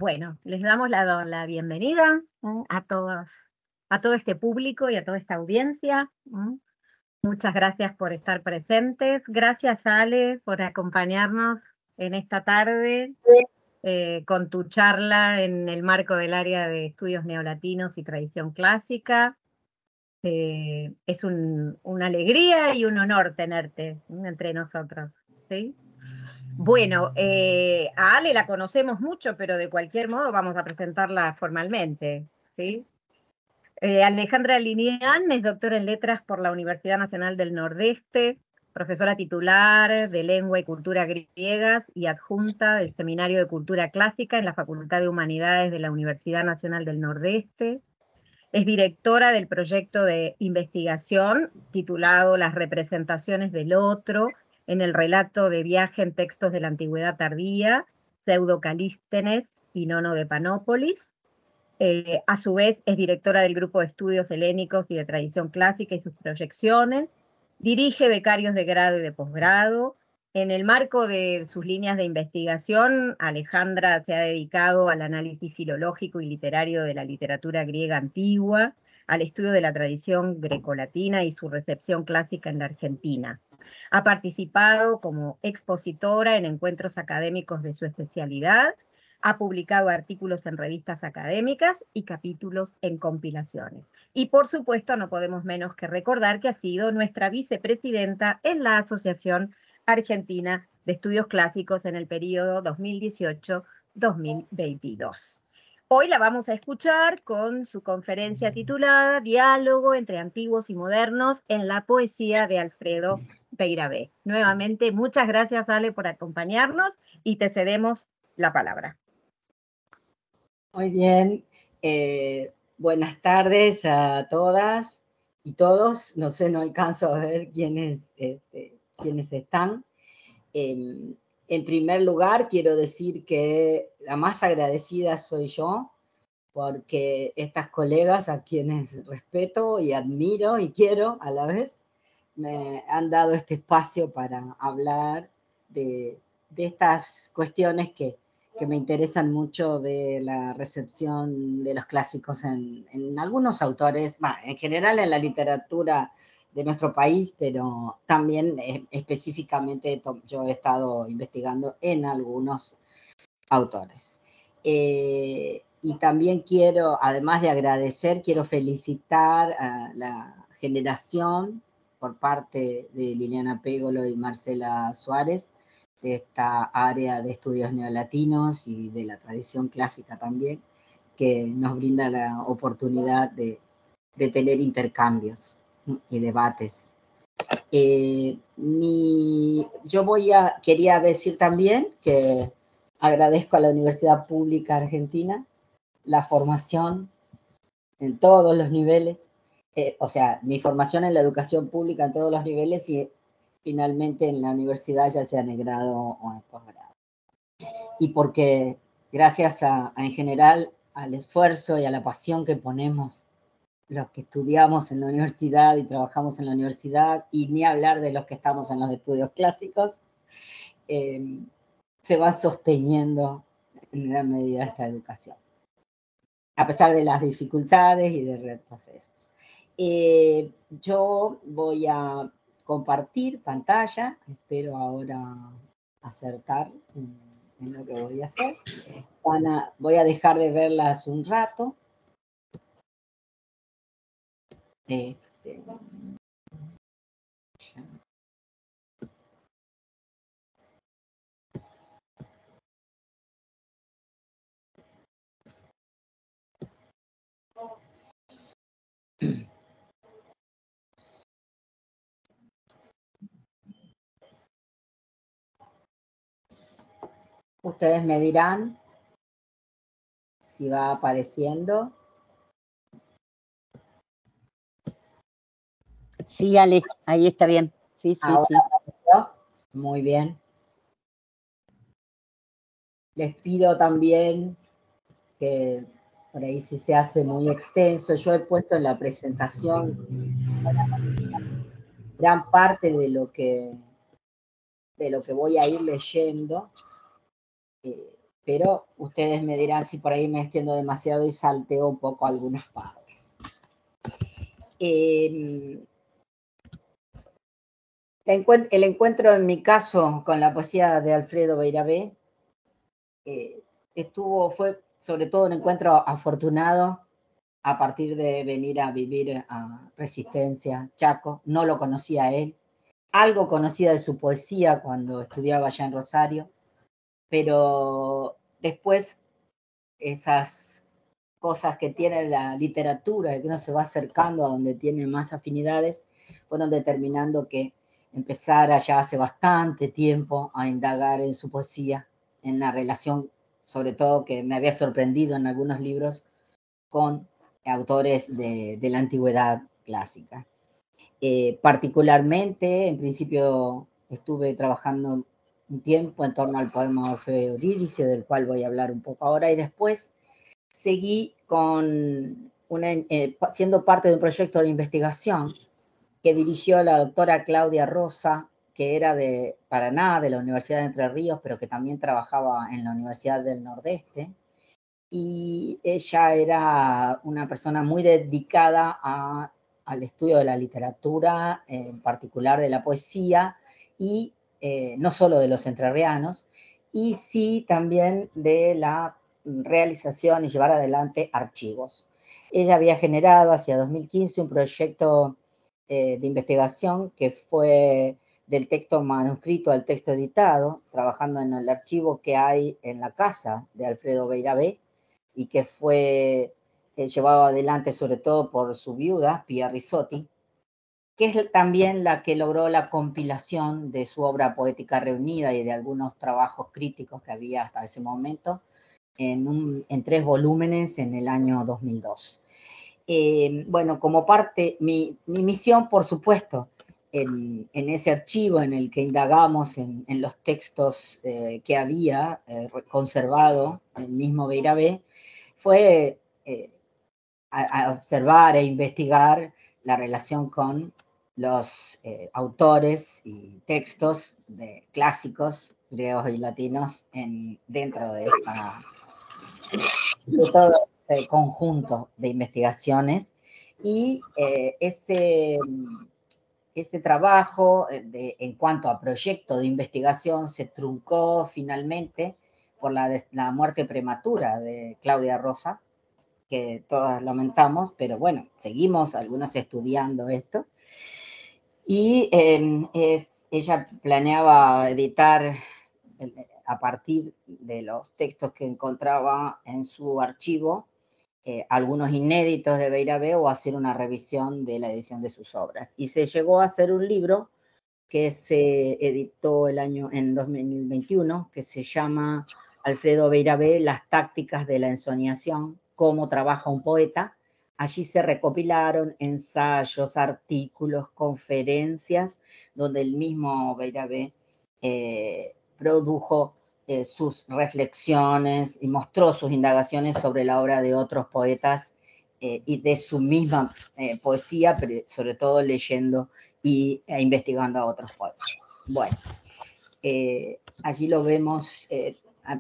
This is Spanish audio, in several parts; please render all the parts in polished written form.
Bueno, les damos la bienvenida a todo este público y a toda esta audiencia. Muchas gracias por estar presentes. Gracias, Ale, por acompañarnos en esta tarde con tu charla en el marco del área de estudios neolatinos y tradición clásica. Es una alegría y un honor tenerte entre nosotros, ¿sí? Bueno, a Ale la conocemos mucho, pero de cualquier modo vamos a presentarla formalmente, ¿sí? Alejandra Linian es doctora en Letras por la Universidad Nacional del Nordeste, profesora titular de Lengua y Cultura Griegas y adjunta del Seminario de Cultura Clásica en la Facultad de Humanidades de la Universidad Nacional del Nordeste. Es directora del proyecto de investigación titulado Las representaciones del otro en el relato de viaje en textos de la antigüedad tardía, Pseudo-Calístenes y Nono de Panópolis. A su vez es directora del Grupo de Estudios Helénicos y de Tradición Clásica y sus proyecciones. Dirige becarios de grado y de posgrado. En el marco de sus líneas de investigación, Alejandra se ha dedicado al análisis filológico y literario de la literatura griega antigua, al estudio de la tradición grecolatina y su recepción clásica en la Argentina. Ha participado como expositora en encuentros académicos de su especialidad, ha publicado artículos en revistas académicas y capítulos en compilaciones. Y por supuesto no podemos menos que recordar que ha sido nuestra vicepresidenta en la Asociación Argentina de Estudios Clásicos en el periodo 2018-2022. Hoy la vamos a escuchar con su conferencia titulada Diálogo entre antiguos y modernos en la poesía de Alfredo Peirabé. Nuevamente, muchas gracias, Ale, por acompañarnos y te cedemos la palabra. Muy bien. Buenas tardes a todas y todos. No sé, no alcanzo a ver quiénes están. En primer lugar, quiero decir que la más agradecida soy yo, porque estas colegas a quienes respeto y admiro y quiero a la vez, me han dado este espacio para hablar de estas cuestiones que me interesan mucho de la recepción de los clásicos en algunos autores, en general en la literatura de nuestro país, pero también específicamente yo he estado investigando en algunos autores. Y también quiero, además de agradecer, quiero felicitar a la generación por parte de Liliana Pégolo y Marcela Suárez, de esta área de estudios neolatinos y de la tradición clásica también, que nos brinda la oportunidad de tener intercambios y debates. Quería decir también que agradezco a la Universidad Pública Argentina la formación en todos los niveles, o sea, mi formación en la educación pública en todos los niveles y finalmente en la universidad, ya sea en el grado o en el posgrado. Y porque gracias en general al esfuerzo y a la pasión que ponemos los que estudiamos en la universidad y trabajamos en la universidad, y ni hablar de los que estamos en los estudios clásicos, se va sosteniendo en gran medida esta educación, a pesar de las dificultades y de retrocesos. Yo voy a compartir pantalla, espero ahora acertar en lo que voy a hacer. Voy a dejar de verlas un rato. Ustedes me dirán si va apareciendo. Sí, Ale, ahí está bien. Sí, sí, ahora, sí. Muy bien. Les pido también que por ahí si se hace muy extenso, yo he puesto en la presentación gran parte de lo que voy a ir leyendo, pero ustedes me dirán si por ahí me extiendo demasiado y salteo un poco algunas partes. El encuentro en mi caso con la poesía de Alfredo Beiravé fue sobre todo un encuentro afortunado a partir de venir a vivir a Resistencia, Chaco. No lo conocía a él. Algo conocía de su poesía cuando estudiaba allá en Rosario, pero después esas cosas que tiene la literatura, que uno se va acercando a donde tiene más afinidades, fueron determinando que empezara ya hace bastante tiempo a indagar en su poesía, en la relación, sobre todo que me había sorprendido en algunos libros, con autores de la antigüedad clásica. Particularmente, en principio estuve trabajando un tiempo en torno al poema Orfeo y Eurídice, del cual voy a hablar un poco ahora, y después seguí siendo parte de un proyecto de investigación que dirigió la doctora Claudia Rosa, que era de Paraná, de la Universidad de Entre Ríos, pero que también trabajaba en la Universidad del Nordeste. Y ella era una persona muy dedicada al estudio de la literatura, en particular de la poesía, y no solo de los entrerrianos, y sí también de la realización y llevar adelante archivos. Ella había generado hacia 2015 un proyecto de investigación que fue del texto manuscrito al texto editado, trabajando en el archivo que hay en la casa de Alfredo Beiravé, y que fue llevado adelante sobre todo por su viuda, Pia Risotti, que es también la que logró la compilación de su obra poética reunida y de algunos trabajos críticos que había hasta ese momento en 3 volúmenes en el año 2002. Bueno, como parte, mi misión, por supuesto, en ese archivo en el que indagamos en los textos que había conservado el mismo Beiravé, fue a observar e investigar la relación con los autores y textos clásicos griegos y latinos dentro de todo ese conjunto de investigaciones, y ese trabajo en cuanto a proyecto de investigación se truncó finalmente por la muerte prematura de Claudia Rosa, que todas lamentamos, pero bueno, seguimos algunos estudiando esto. Y ella planeaba editar a partir de los textos que encontraba en su archivo, algunos inéditos de Beiravé, o hacer una revisión de la edición de sus obras. Y se llegó a hacer un libro que se editó en 2021, que se llama Alfredo Beiravé, Las tácticas de la ensoñación, cómo trabaja un poeta. Allí se recopilaron ensayos, artículos, conferencias, donde el mismo Beiravé produjo sus reflexiones y mostró sus indagaciones sobre la obra de otros poetas y de su misma poesía, pero sobre todo leyendo e investigando a otros poetas. Bueno, allí lo vemos,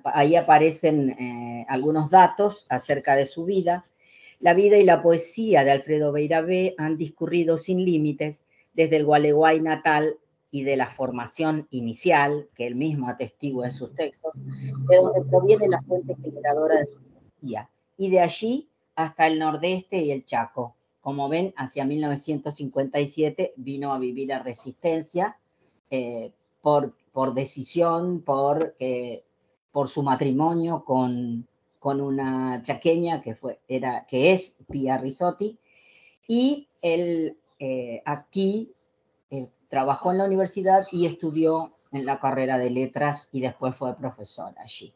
ahí aparecen algunos datos acerca de su vida. La vida y la poesía de Alfredo Beiravé han discurrido sin límites desde el Gualeguay natal y de la formación inicial, que él mismo atestigua en sus textos, de donde proviene la fuente generadora de su poesía, y de allí hasta el Nordeste y el Chaco. Como ven, hacia 1957 vino a vivir a Resistencia por decisión, por su matrimonio con una chaqueña que es Pia Risotti, y él aquí trabajó en la universidad y estudió en la carrera de letras y después fue profesor allí.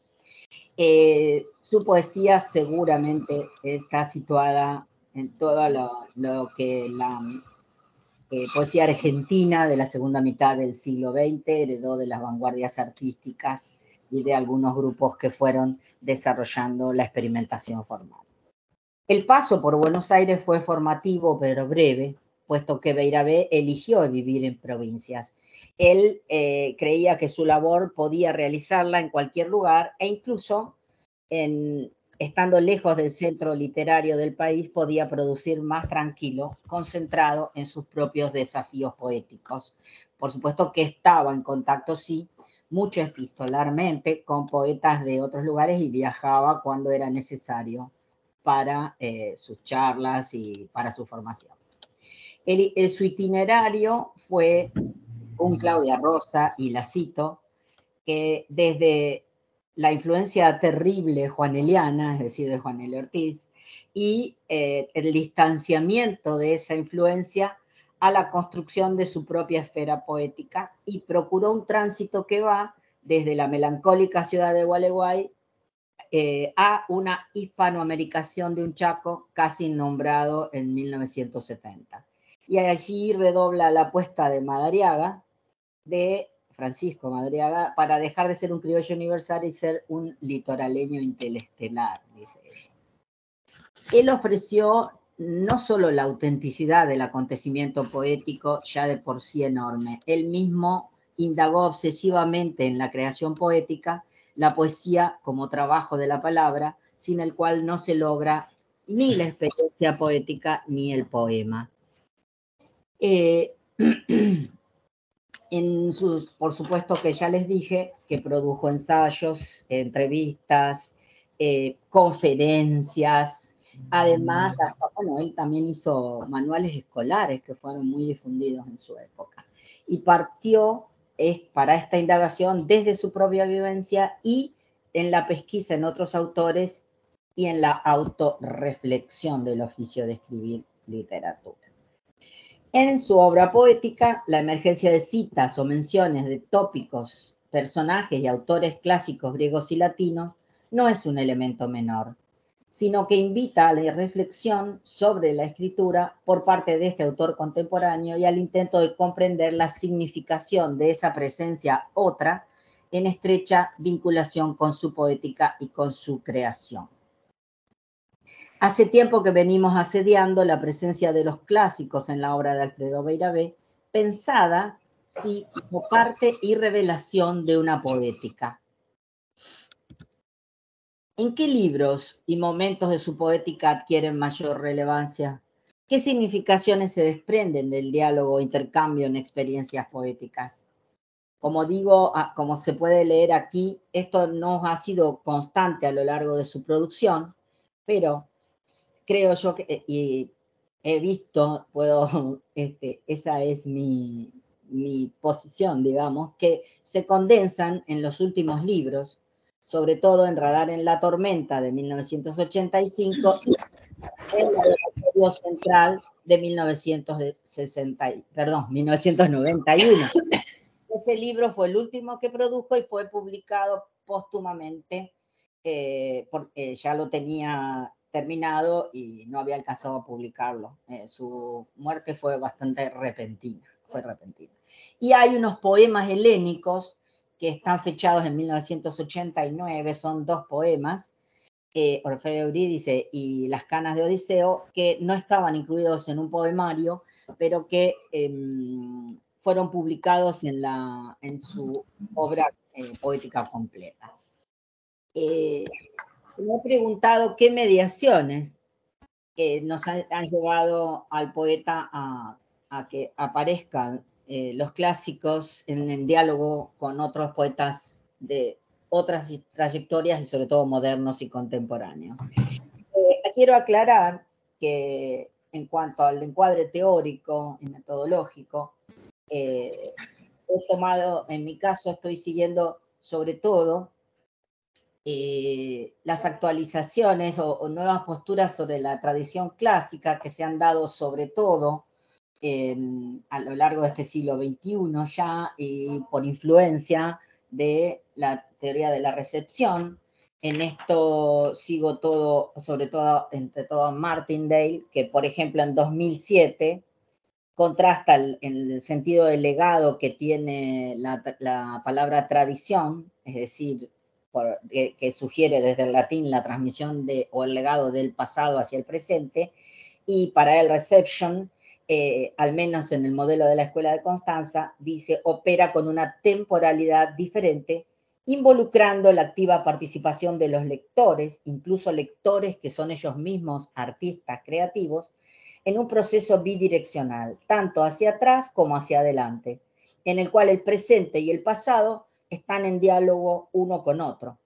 Su poesía seguramente está situada en todo lo que la poesía argentina de la segunda mitad del siglo XX heredó de las vanguardias artísticas y de algunos grupos que fueron desarrollando la experimentación formal. El paso por Buenos Aires fue formativo pero breve, puesto que Beiravé eligió vivir en provincias. Él creía que su labor podía realizarla en cualquier lugar e incluso estando lejos del centro literario del país podía producir más tranquilo, concentrado en sus propios desafíos poéticos. Por supuesto que estaba en contacto, sí, mucho epistolarmente con poetas de otros lugares y viajaba cuando era necesario para sus charlas y para su formación. Su itinerario fue un Claudia Rosa, y la cito, que desde la influencia terrible juaneliana, es decir, de Juan L. Ortiz, y el distanciamiento de esa influencia a la construcción de su propia esfera poética, y procuró un tránsito que va desde la melancólica ciudad de Gualeguay a una hispanoamericación de un Chaco casi nombrado en 1970. Y allí redobla la apuesta de Madariaga, de Francisco Madariaga, para dejar de ser un criollo universal y ser un litoraleño interestelar, dice ella. Él ofreció no solo la autenticidad del acontecimiento poético, ya de por sí enorme, él mismo indagó obsesivamente en la creación poética, la poesía como trabajo de la palabra, sin el cual no se logra ni la experiencia poética ni el poema. Por supuesto que ya les dije que produjo ensayos, entrevistas, conferencias, además, bueno, él también hizo manuales escolares que fueron muy difundidos en su época. Y partió para esta indagación desde su propia vivencia y en la pesquisa en otros autores y en la autorreflexión del oficio de escribir literatura. En su obra poética, la emergencia de citas o menciones de tópicos, personajes y autores clásicos griegos y latinos no es un elemento menor, sino que invita a la reflexión sobre la escritura por parte de este autor contemporáneo y al intento de comprender la significación de esa presencia otra en estrecha vinculación con su poética y con su creación. Hace tiempo que venimos asediando la presencia de los clásicos en la obra de Alfredo Beiravé, pensada, sí, como parte y revelación de una poética. ¿En qué libros y momentos de su poética adquieren mayor relevancia? ¿Qué significaciones se desprenden del diálogo o intercambio en experiencias poéticas? Como digo, como se puede leer aquí, esto no ha sido constante a lo largo de su producción, pero creo yo que, y he visto, esa es mi posición, digamos, que se condensan en los últimos libros, sobre todo en Radar en la Tormenta de 1985 y en el Laboratorio Central de 1991. Ese libro fue el último que produjo y fue publicado póstumamente, porque ya lo tenía terminado y no había alcanzado a publicarlo. Su muerte fue bastante repentina, Y hay unos poemas helénicos que están fechados en 1989, son 2 poemas, Orfeo de Eurídice y Las canas de Odiseo, que no estaban incluidos en un poemario, pero que fueron publicados en su obra poética completa. Me he preguntado qué mediaciones nos han llevado al poeta a que aparezcan los clásicos en diálogo con otros poetas de otras trayectorias y sobre todo modernos y contemporáneos. Quiero aclarar que en cuanto al encuadre teórico y metodológico, he tomado, en mi caso, estoy siguiendo sobre todo las actualizaciones o nuevas posturas sobre la tradición clásica que se han dado sobre todo a lo largo de este siglo XXI ya, y por influencia de la teoría de la recepción. En esto sigo todo, sobre todo, entre todo, Martindale, que por ejemplo en 2007 contrasta en el sentido del legado que tiene la palabra tradición, es decir, que sugiere desde el latín la transmisión o el legado del pasado hacia el presente, y para él reception, al menos en el modelo de la Escuela de Constanza, dice, opera con una temporalidad diferente, involucrando la activa participación de los lectores, incluso lectores que son ellos mismos artistas creativos, en un proceso bidireccional, tanto hacia atrás como hacia adelante, en el cual el presente y el pasado están en diálogo uno con otro.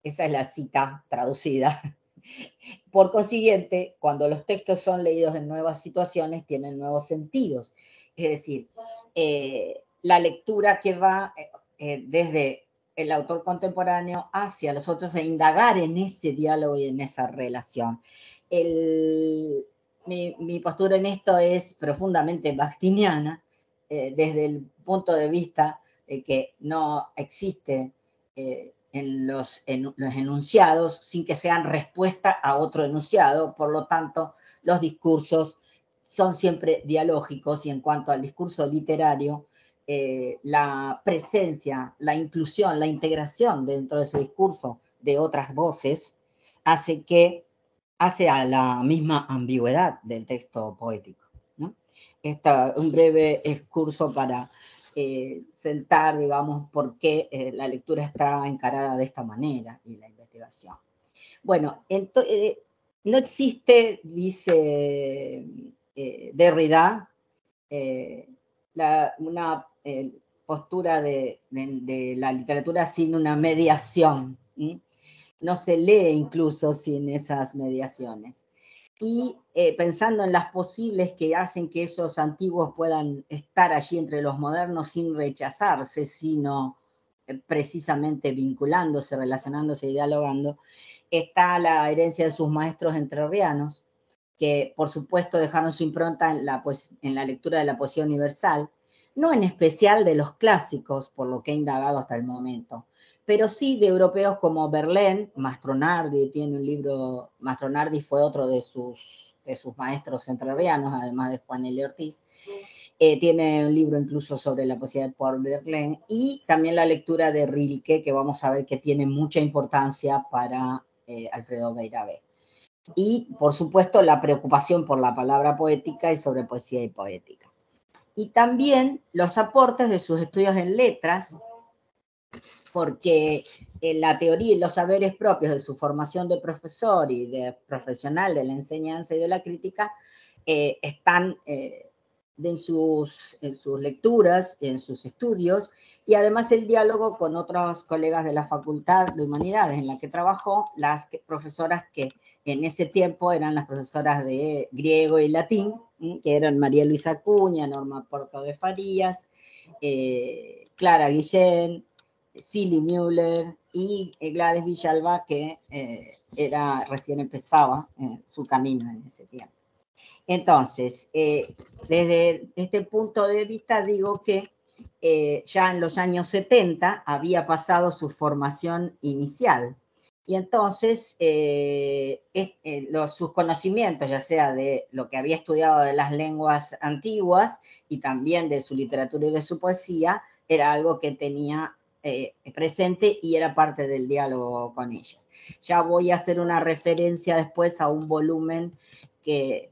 Esa es la cita traducida. Por consiguiente, cuando los textos son leídos en nuevas situaciones, tienen nuevos sentidos. Es decir, la lectura que va desde el autor contemporáneo hacia los otros e indagar en ese diálogo y en esa relación. Mi postura en esto es profundamente bakhtiniana, desde el punto de vista de que no existe en los enunciados sin que sean respuesta a otro enunciado, por lo tanto, los discursos son siempre dialógicos y en cuanto al discurso literario, la presencia, la inclusión, la integración dentro de ese discurso de otras voces hace a la misma ambigüedad del texto poético, ¿no? Un breve excurso para sentar, digamos, por qué la lectura está encarada de esta manera y la investigación. Bueno, no existe, dice Derrida, una postura de la literatura sin una mediación. No se lee incluso sin esas mediaciones. Y pensando en las posibles que hacen que esos antiguos puedan estar allí entre los modernos sin rechazarse, sino precisamente vinculándose, relacionándose y dialogando, está la herencia de sus maestros entrerrianos, que por supuesto dejaron su impronta en la lectura de la poesía universal, no en especial de los clásicos, por lo que he indagado hasta el momento, pero sí de europeos como Verlaine. Mastronardi tiene un libro, Mastronardi fue otro de sus maestros entrerrianos, además de Juan L. Ortiz, tiene un libro incluso sobre la poesía de Paul Verlaine, y también la lectura de Rilke, que vamos a ver que tiene mucha importancia para Alfredo Beiravez. Y, por supuesto, la preocupación por la palabra poética y sobre poesía y poética. Y también los aportes de sus estudios en letras, porque la teoría y los saberes propios de su formación de profesor y de profesional de la enseñanza y de la crítica están en sus lecturas, en sus estudios, y además el diálogo con otros colegas de la Facultad de Humanidades en la que trabajó, las profesoras que en ese tiempo eran las profesoras de griego y latín, que eran María Luisa Acuña, Norma Porto de Farías, Clara Guillén, Silly Müller y Gladys Villalba, que recién empezaba su camino en ese tiempo. Entonces, desde este punto de vista digo que ya en los años 70 había pasado su formación inicial. Y entonces sus conocimientos, ya sea de lo que había estudiado de las lenguas antiguas y también de su literatura y de su poesía, era algo que tenía presente y era parte del diálogo con ellas. Ya voy a hacer una referencia después a un volumen que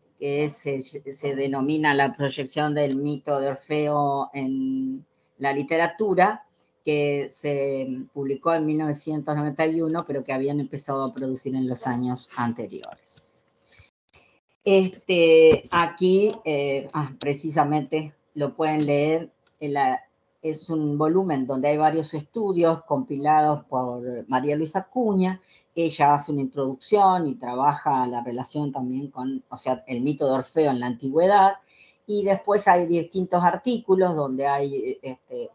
se denomina La proyección del mito de Orfeo en la literatura, que se publicó en 1991, pero que habían empezado a producir en los años anteriores. Aquí, precisamente, lo pueden leer, es un volumen donde hay varios estudios compilados por María Luisa Acuña. Ella hace una introducción y trabaja la relación también con, o sea, el mito de Orfeo en la antigüedad, y después hay distintos artículos donde hay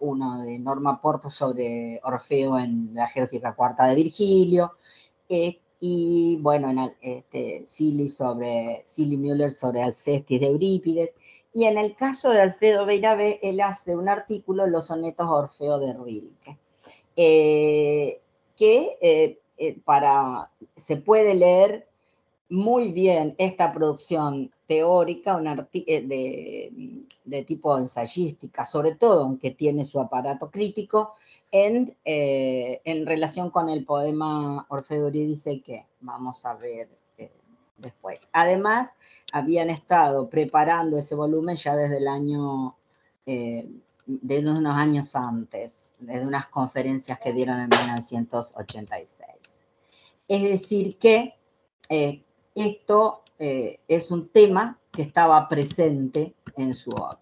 uno de Norma Porto sobre Orfeo en la Geórgica Cuarta de Virgilio, y bueno, Silly Müller sobre Alcestis de Eurípides, y en el caso de Alfredo Beiravez, él hace un artículo, Los sonetos a Orfeo de Rilke, que se puede leer muy bien esta producción teórica, de tipo ensayística, sobre todo, aunque tiene su aparato crítico, en relación con el poema Orfeo Eurídice, que vamos a ver después. Además, habían estado preparando ese volumen ya desde el año, desde unos años antes, desde unas conferencias que dieron en 1986. Es decir que esto es un tema que estaba presente en su obra,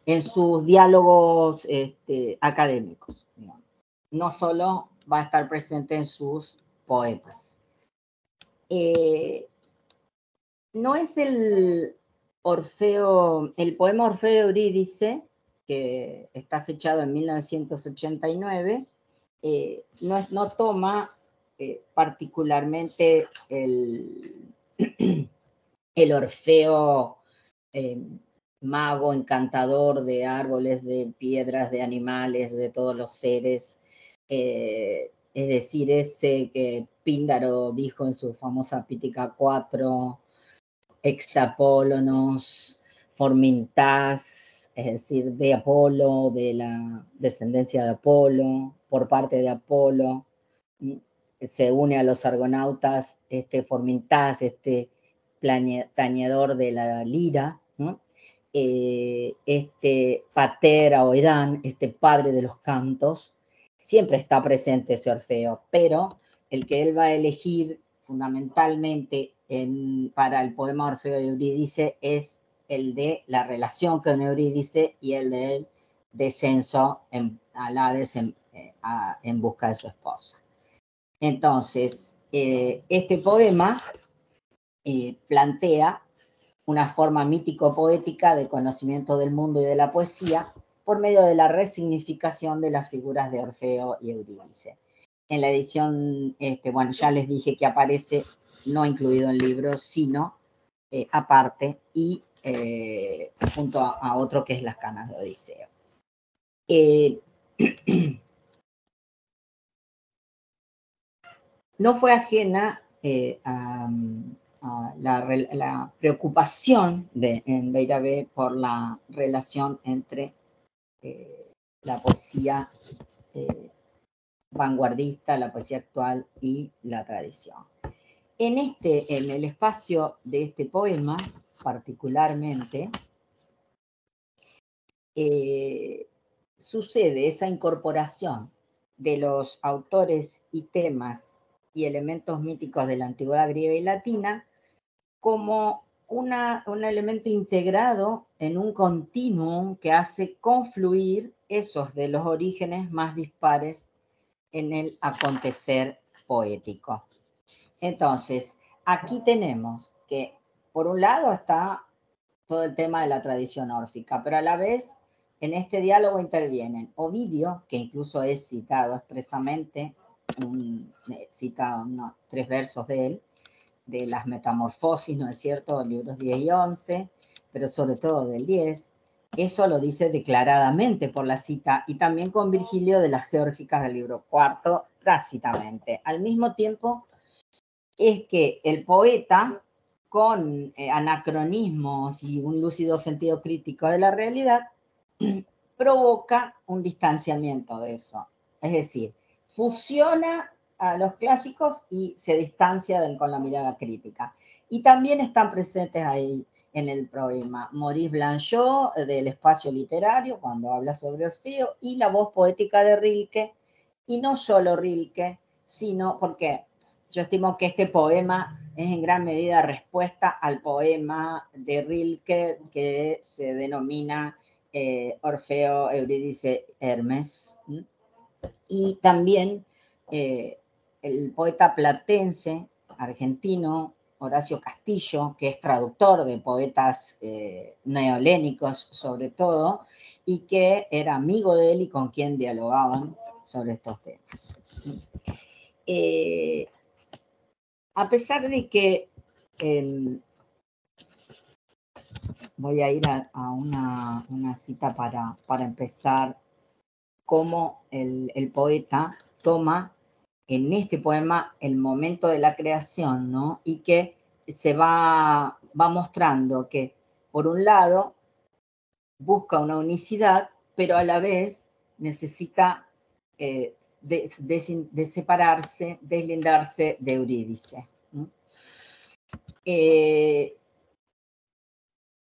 en sus diálogos académicos, digamos. No solo va a estar presente en sus poemas. No es el poema Orfeo de Eurídice, que está fechado en 1989, no toma particularmente el Orfeo mago, encantador de árboles, de piedras, de animales, de todos los seres, es decir, ese que Píndaro dijo en su famosa Pítica 4, Hexapólonos, Formintas, es decir, de Apolo, de la descendencia de Apolo, por parte de Apolo, se une a los argonautas, Formintas, tañedor de la lira, ¿no? Pater Aoedán, padre de los cantos, siempre está presente ese Orfeo, pero el que él va a elegir fundamentalmente para el poema Orfeo de Eurídice es el de la relación con Eurídice y el del descenso al Hades en busca de su esposa. Entonces, este poema plantea una forma mítico-poética de conocimiento del mundo y de la poesía por medio de la resignificación de las figuras de Orfeo y Eurídice. En la edición, bueno, ya les dije que aparece no incluido en libros, sino aparte y junto a otro que es Las canas de Odiseo. No fue ajena a la preocupación en Beiravé por la relación entre la poesía vanguardista, la poesía actual y la tradición. En el espacio de este poema, particularmente, sucede esa incorporación de los autores y temas y elementos míticos de la antigüedad griega y latina como un elemento integrado en un continuum que hace confluir esos de los orígenes más dispares en el acontecer poético. Entonces, aquí tenemos que, por un lado, está todo el tema de la tradición órfica, pero a la vez en este diálogo intervienen Ovidio, que incluso es citado expresamente, cita 3 versos de él, de las Metamorfosis, ¿no es cierto?, libros 10 y 11, pero sobre todo del 10, eso lo dice declaradamente por la cita, y también con Virgilio de las Geórgicas del libro 4, tácitamente. Al mismo tiempo, es que el poeta, con anacronismos y un lúcido sentido crítico de la realidad, provoca un distanciamiento de eso. Es decir, fusiona a los clásicos y se distancia con la mirada crítica. Y también están presentes ahí en el poema Maurice Blanchot, del espacio literario, cuando habla sobre Orfeo, y la voz poética de Rilke, y no solo Rilke, sino porque yo estimo que este poema es en gran medida respuesta al poema de Rilke que se denomina Orfeo, Eurídice, Hermes. Y también el poeta platense, argentino, Horacio Castillo, que es traductor de poetas neolénicos sobre todo, y que era amigo de él y con quien dialogaban sobre estos temas. A pesar de que voy a ir a una cita para empezar, cómo el poeta toma en este poema el momento de la creación, ¿no? Y que se va mostrando que, por un lado, busca una unicidad, pero a la vez necesita de separarse, deslindarse de Eurídice.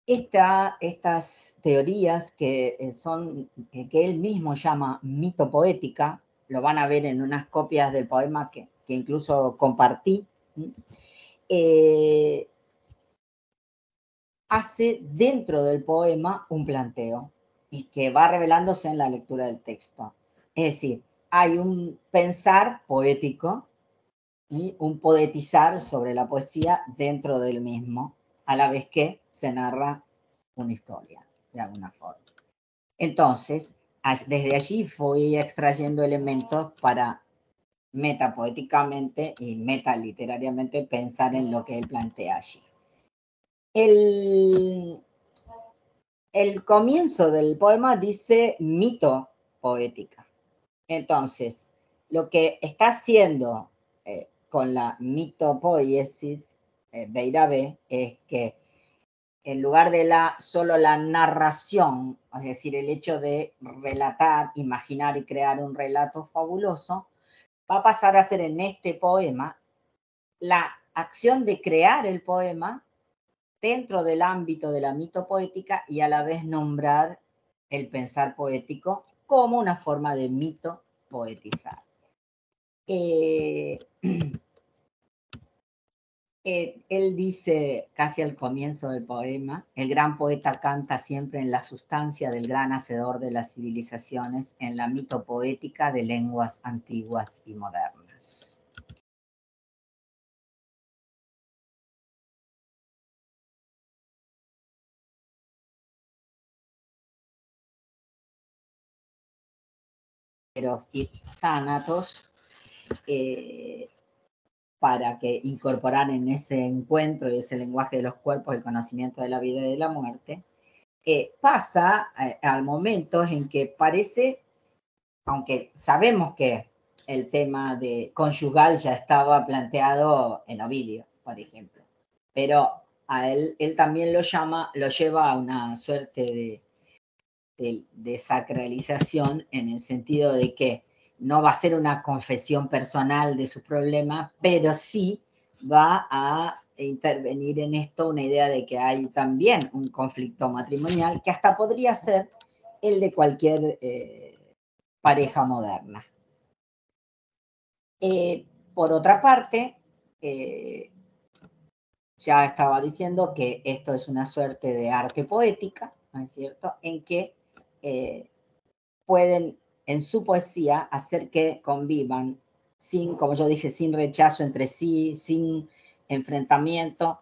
Estas teorías que que él mismo llama mitopoética, lo van a ver en unas copias del poema que incluso compartí, hace dentro del poema un planteo y que va revelándose en la lectura del texto. Es decir, hay un pensar poético y un poetizar sobre la poesía dentro del mismo, a la vez que se narra una historia, de alguna forma. Entonces, desde allí fui extrayendo elementos para metapoéticamente y metaliterariamente pensar en lo que él plantea allí. El comienzo del poema dice mito poética. Entonces, lo que está haciendo con la mitopoiesis Beiravé es que en lugar de solo la narración, es decir, el hecho de relatar, imaginar y crear un relato fabuloso, va a pasar a ser en este poema la acción de crear el poema dentro del ámbito de la mitopoética y a la vez nombrar el pensar poético como una forma de mito poetizar. Él dice casi al comienzo del poema, el gran poeta canta siempre en la sustancia del gran hacedor de las civilizaciones, en la mitopoética de lenguas antiguas y modernas. Y Thanatos, para que incorporar en ese encuentro y ese lenguaje de los cuerpos el conocimiento de la vida y de la muerte, pasa al momento en que parece, aunque sabemos que el tema de conyugal ya estaba planteado en Ovidio, por ejemplo, pero a él también lo lleva a una suerte de sacralización en el sentido de que no va a ser una confesión personal de sus problemas, pero sí va a intervenir en esto una idea de que hay también un conflicto matrimonial que hasta podría ser el de cualquier pareja moderna. Por otra parte, ya estaba diciendo que esto es una suerte de arte poética, ¿no es cierto?, en que pueden en su poesía hacer que convivan sin, como yo dije, sin rechazo entre sí, sin enfrentamiento,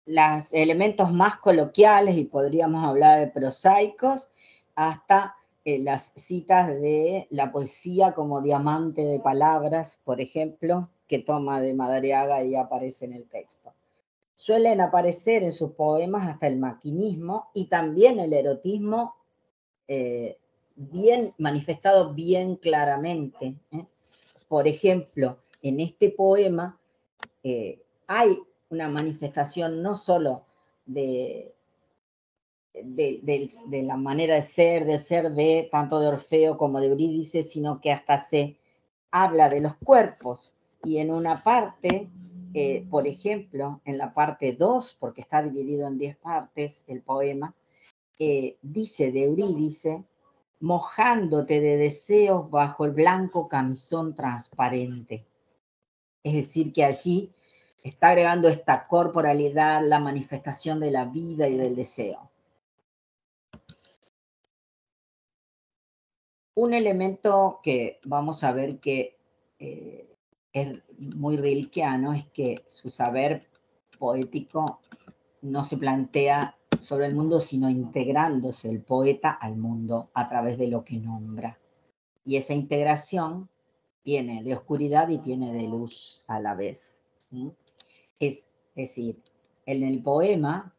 los elementos más coloquiales, y podríamos hablar de prosaicos, hasta las citas de la poesía como diamante de palabras, por ejemplo, que toma de Madariaga y aparece en el texto. Suelen aparecer en sus poemas hasta el maquinismo y también el erotismo bien manifestado, bien claramente. Por ejemplo, en este poema hay una manifestación no solo de la manera de ser de tanto de Orfeo como de Eurídice, sino que hasta se habla de los cuerpos. Y en una parte, por ejemplo, en la parte 2, porque está dividido en 10 partes el poema, dice de Eurídice, mojándote de deseos bajo el blanco camisón transparente. Es decir, que allí está agregando esta corporalidad, la manifestación de la vida y del deseo. Un elemento que vamos a ver que es muy rilkeano es que su saber poético no se plantea sobre el mundo, sino integrándose el poeta al mundo a través de lo que nombra. Y esa integración tiene de oscuridad y tiene de luz a la vez. Es decir, en el poema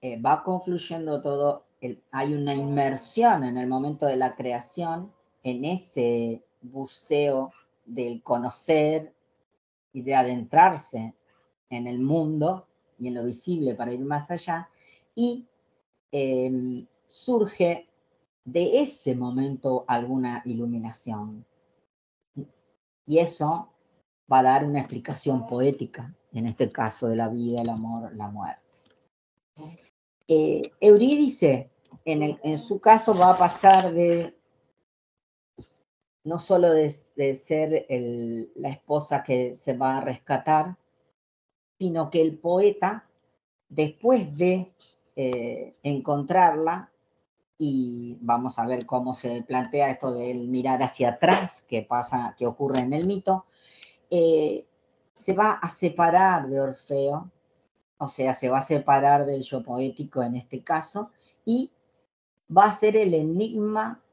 va confluyendo todo, hay una inmersión en el momento de la creación, en ese buceo del conocer y de adentrarse en el mundo y en lo visible para ir más allá, y surge de ese momento alguna iluminación. Y eso va a dar una explicación poética en este caso de la vida, el amor, la muerte. Eurídice, en su caso, va a pasar de no solo de ser la esposa que se va a rescatar, sino que el poeta, después de encontrarla, y vamos a ver cómo se plantea esto del mirar hacia atrás, que ocurre en el mito, se va a separar de Orfeo, o sea, se va a separar del yo poético en este caso, y va a ser el enigma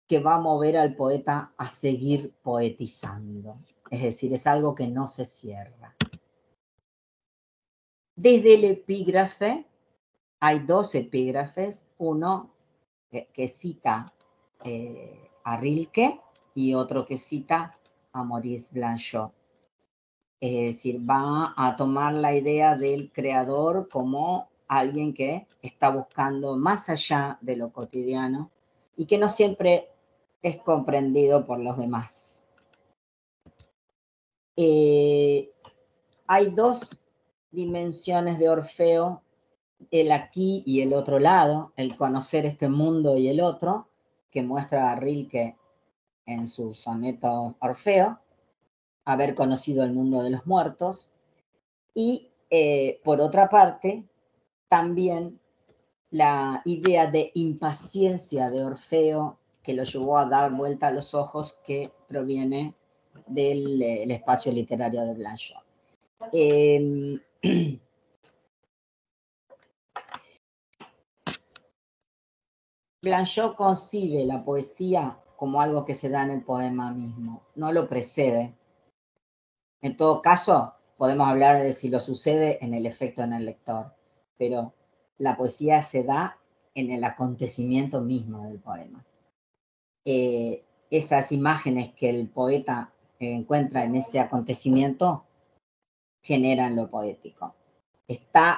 que va a mover al poeta a seguir poetizando. Es decir, es algo que no se cierra. Desde el epígrafe, hay dos epígrafes, uno que cita a Rilke y otro que cita a Maurice Blanchot. Es decir, va a tomar la idea del creador como alguien que está buscando más allá de lo cotidiano y que no siempre es comprendido por los demás. Hay dos dimensiones de Orfeo, el aquí y el otro lado, el conocer este mundo y el otro, que muestra a Rilke en su soneto Orfeo, haber conocido el mundo de los muertos, y por otra parte, también la idea de impaciencia de Orfeo que lo llevó a dar vuelta a los ojos, que proviene del espacio literario de Blanchot. Blanchot concibe la poesía como algo que se da en el poema mismo, no lo precede. En todo caso, podemos hablar de si lo sucede en el efecto en el lector, pero la poesía se da en el acontecimiento mismo del poema. Esas imágenes que el poeta encuentra en ese acontecimiento generan lo poético.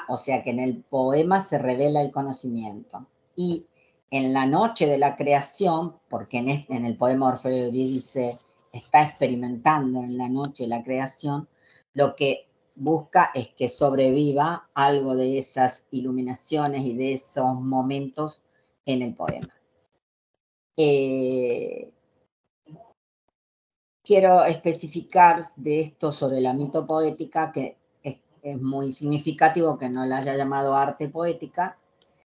O sea que en el poema se revela el conocimiento. Y en la noche de la creación, porque en el poema Orfeo de Eurídice está experimentando en la noche de la creación, lo que busca es que sobreviva algo de esas iluminaciones y de esos momentos en el poema. Quiero especificar de esto sobre la mitopoética, que es muy significativo que no la haya llamado arte poética,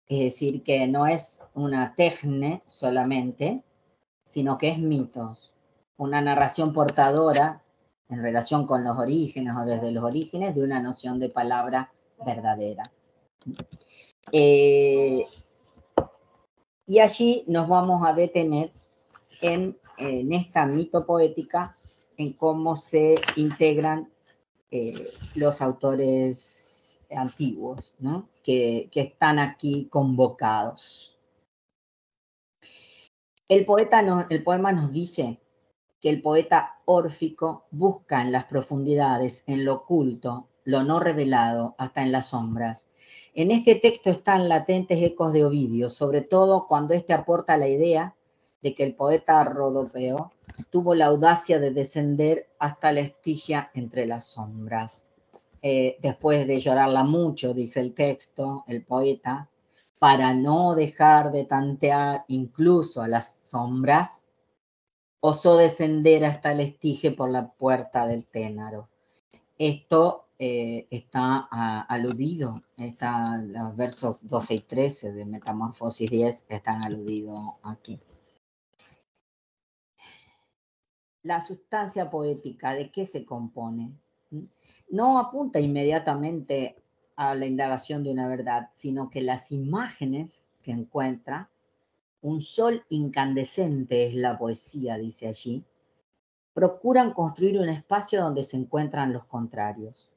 es decir, que no es una techne solamente, sino que es mitos, una narración portadora en relación con los orígenes o desde los orígenes de una noción de palabra verdadera. Y allí nos vamos a detener en esta mitopoética, en cómo se integran los autores antiguos, ¿no? que están aquí convocados. El poema nos dice que el poeta órfico busca en las profundidades, en lo oculto, lo no revelado, hasta en las sombras. En este texto están latentes ecos de Ovidio, sobre todo cuando éste aporta la idea de que el poeta Rodopeo tuvo la audacia de descender hasta la Estigia entre las sombras. Después de llorarla mucho, dice el texto, el poeta, para no dejar de tantear incluso a las sombras, osó descender hasta el Estige por la puerta del Ténaro. Esto está aludido, los versos 12 y 13 de Metamorfosis 10 están aludidos aquí. La sustancia poética, ¿de qué se compone? No apunta inmediatamente a la indagación de una verdad, sino que las imágenes que encuentra, un sol incandescente es la poesía, dice allí, procuran construir un espacio donde se encuentran los contrarios.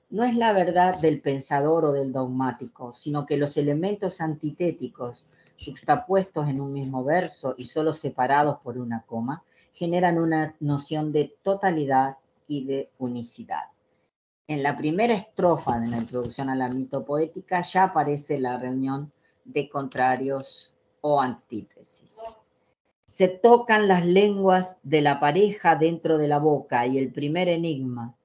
No es la verdad del pensador o del dogmático, sino que los elementos antitéticos, juxtapuestos en un mismo verso y solo separados por una coma, generan una noción de totalidad y de unicidad. En la primera estrofa de la introducción a la mitopoética ya aparece la reunión de contrarios o antítesis. Se tocan las lenguas de la pareja dentro de la boca y el primer enigma,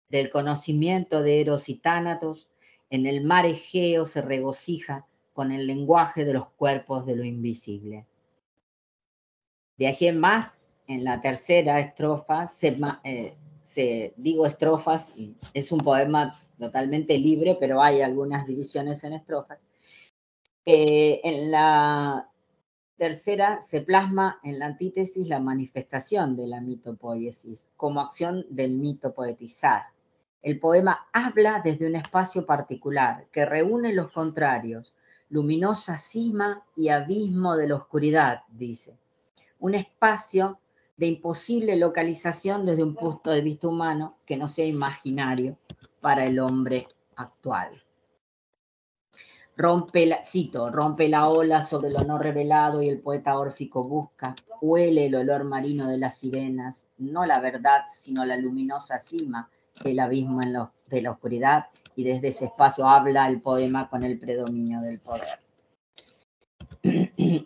del conocimiento de Eros y Tánatos, en el mar Egeo se regocija con el lenguaje de los cuerpos de lo invisible. De allí en más, en la tercera estrofa, digo estrofas, y es un poema totalmente libre, pero hay algunas divisiones en estrofas. En la tercera se plasma en la antítesis la manifestación de la mitopoiesis como acción del mito poetizar. El poema habla desde un espacio particular que reúne los contrarios, luminosa cima y abismo de la oscuridad, dice. Un espacio de imposible localización desde un punto de vista humano que no sea imaginario para el hombre actual. Rompe la ola sobre lo no revelado y el poeta órfico busca, huele el olor marino de las sirenas, no la verdad, sino la luminosa cima del abismo de la oscuridad, y desde ese espacio habla el poema con el predominio del poder.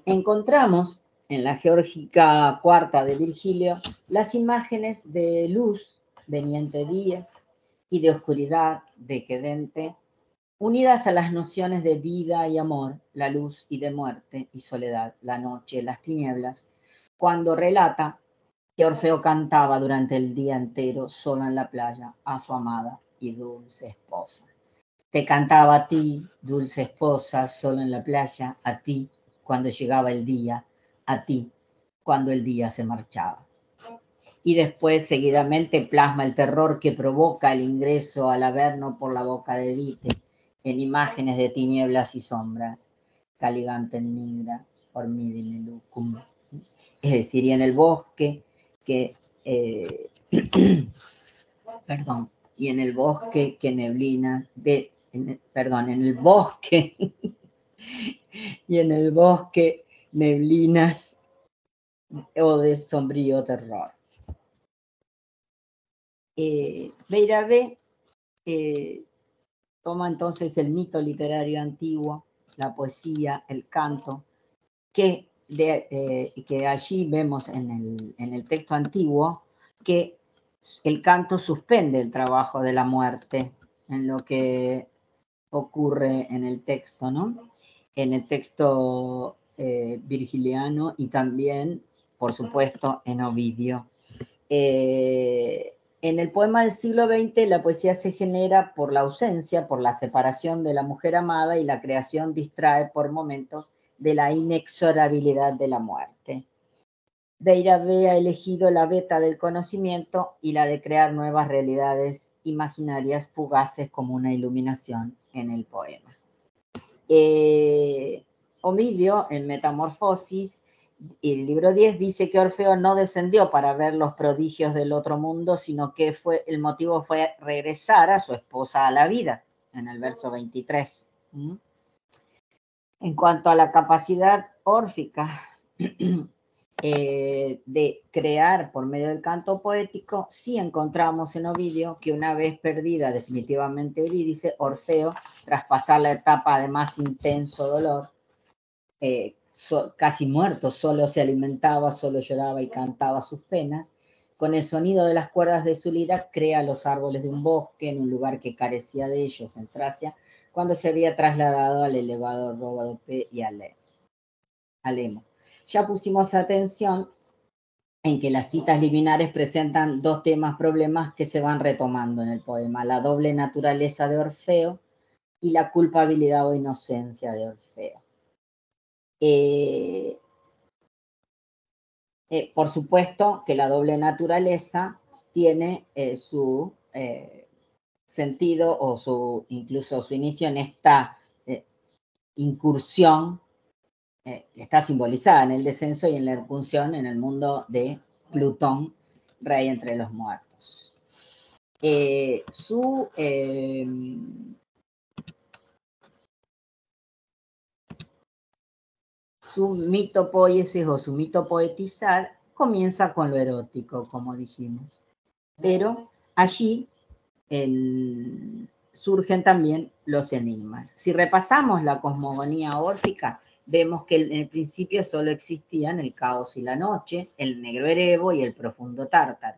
Encontramos en la Geórgica cuarta de Virgilio las imágenes de luz, veniente día, y de oscuridad, decadente, unidas a las nociones de vida y amor, la luz y de muerte y soledad, la noche, las tinieblas, cuando relata que Orfeo cantaba durante el día entero solo en la playa a su amada y dulce esposa. Te cantaba a ti, dulce esposa, solo en la playa, a ti, cuando llegaba el día, a ti, cuando el día se marchaba. Y después, seguidamente, plasma el terror que provoca el ingreso al Averno por la boca de Dite, en imágenes de tinieblas y sombras, caligante nigra, hormidine lucum. Es decir, y en el bosque que, perdón, y en el bosque que neblinas, en el bosque, y en el bosque neblinas o de sombrío terror. Beiravait toma entonces el mito literario antiguo, la poesía, el canto, que allí vemos en el texto antiguo que el canto suspende el trabajo de la muerte en lo que ocurre en el texto, ¿no? En el texto virgiliano y también, por supuesto, en Ovidio. En el poema del siglo XX, la poesía se genera por la ausencia, por la separación de la mujer amada, y la creación distrae por momentos de la inexorabilidad de la muerte. Beiravait ha elegido la beta del conocimiento y la de crear nuevas realidades imaginarias fugaces como una iluminación en el poema. Ovidio, en Metamorfosis, el libro 10, dice que Orfeo no descendió para ver los prodigios del otro mundo, sino que el motivo fue regresar a su esposa a la vida, en el verso 23. En cuanto a la capacidad órfica de crear por medio del canto poético, sí encontramos en Ovidio que una vez perdida definitivamente Eurídice, Orfeo, tras pasar la etapa de más intenso dolor, casi muerto, solo se alimentaba, solo lloraba y cantaba sus penas, con el sonido de las cuerdas de su lira crea los árboles de un bosque en un lugar que carecía de ellos en Tracia, cuando se había trasladado al elevado Ródope y a Lemo. Ya pusimos atención en que las citas liminares presentan dos problemas que se van retomando en el poema: la doble naturaleza de Orfeo y la culpabilidad o inocencia de Orfeo. Por supuesto que la doble naturaleza tiene su sentido o incluso su inicio en esta incursión, está simbolizada en el descenso y en la irrupción en el mundo de Plutón, rey entre los muertos. Su mitopoiesis o su mito poetizar comienza con lo erótico, como dijimos. Pero allí surgen también los enigmas. Si repasamos la cosmogonía órfica, vemos que en el principio solo existían el caos y la noche, el negro Erebo y el profundo Tártaro.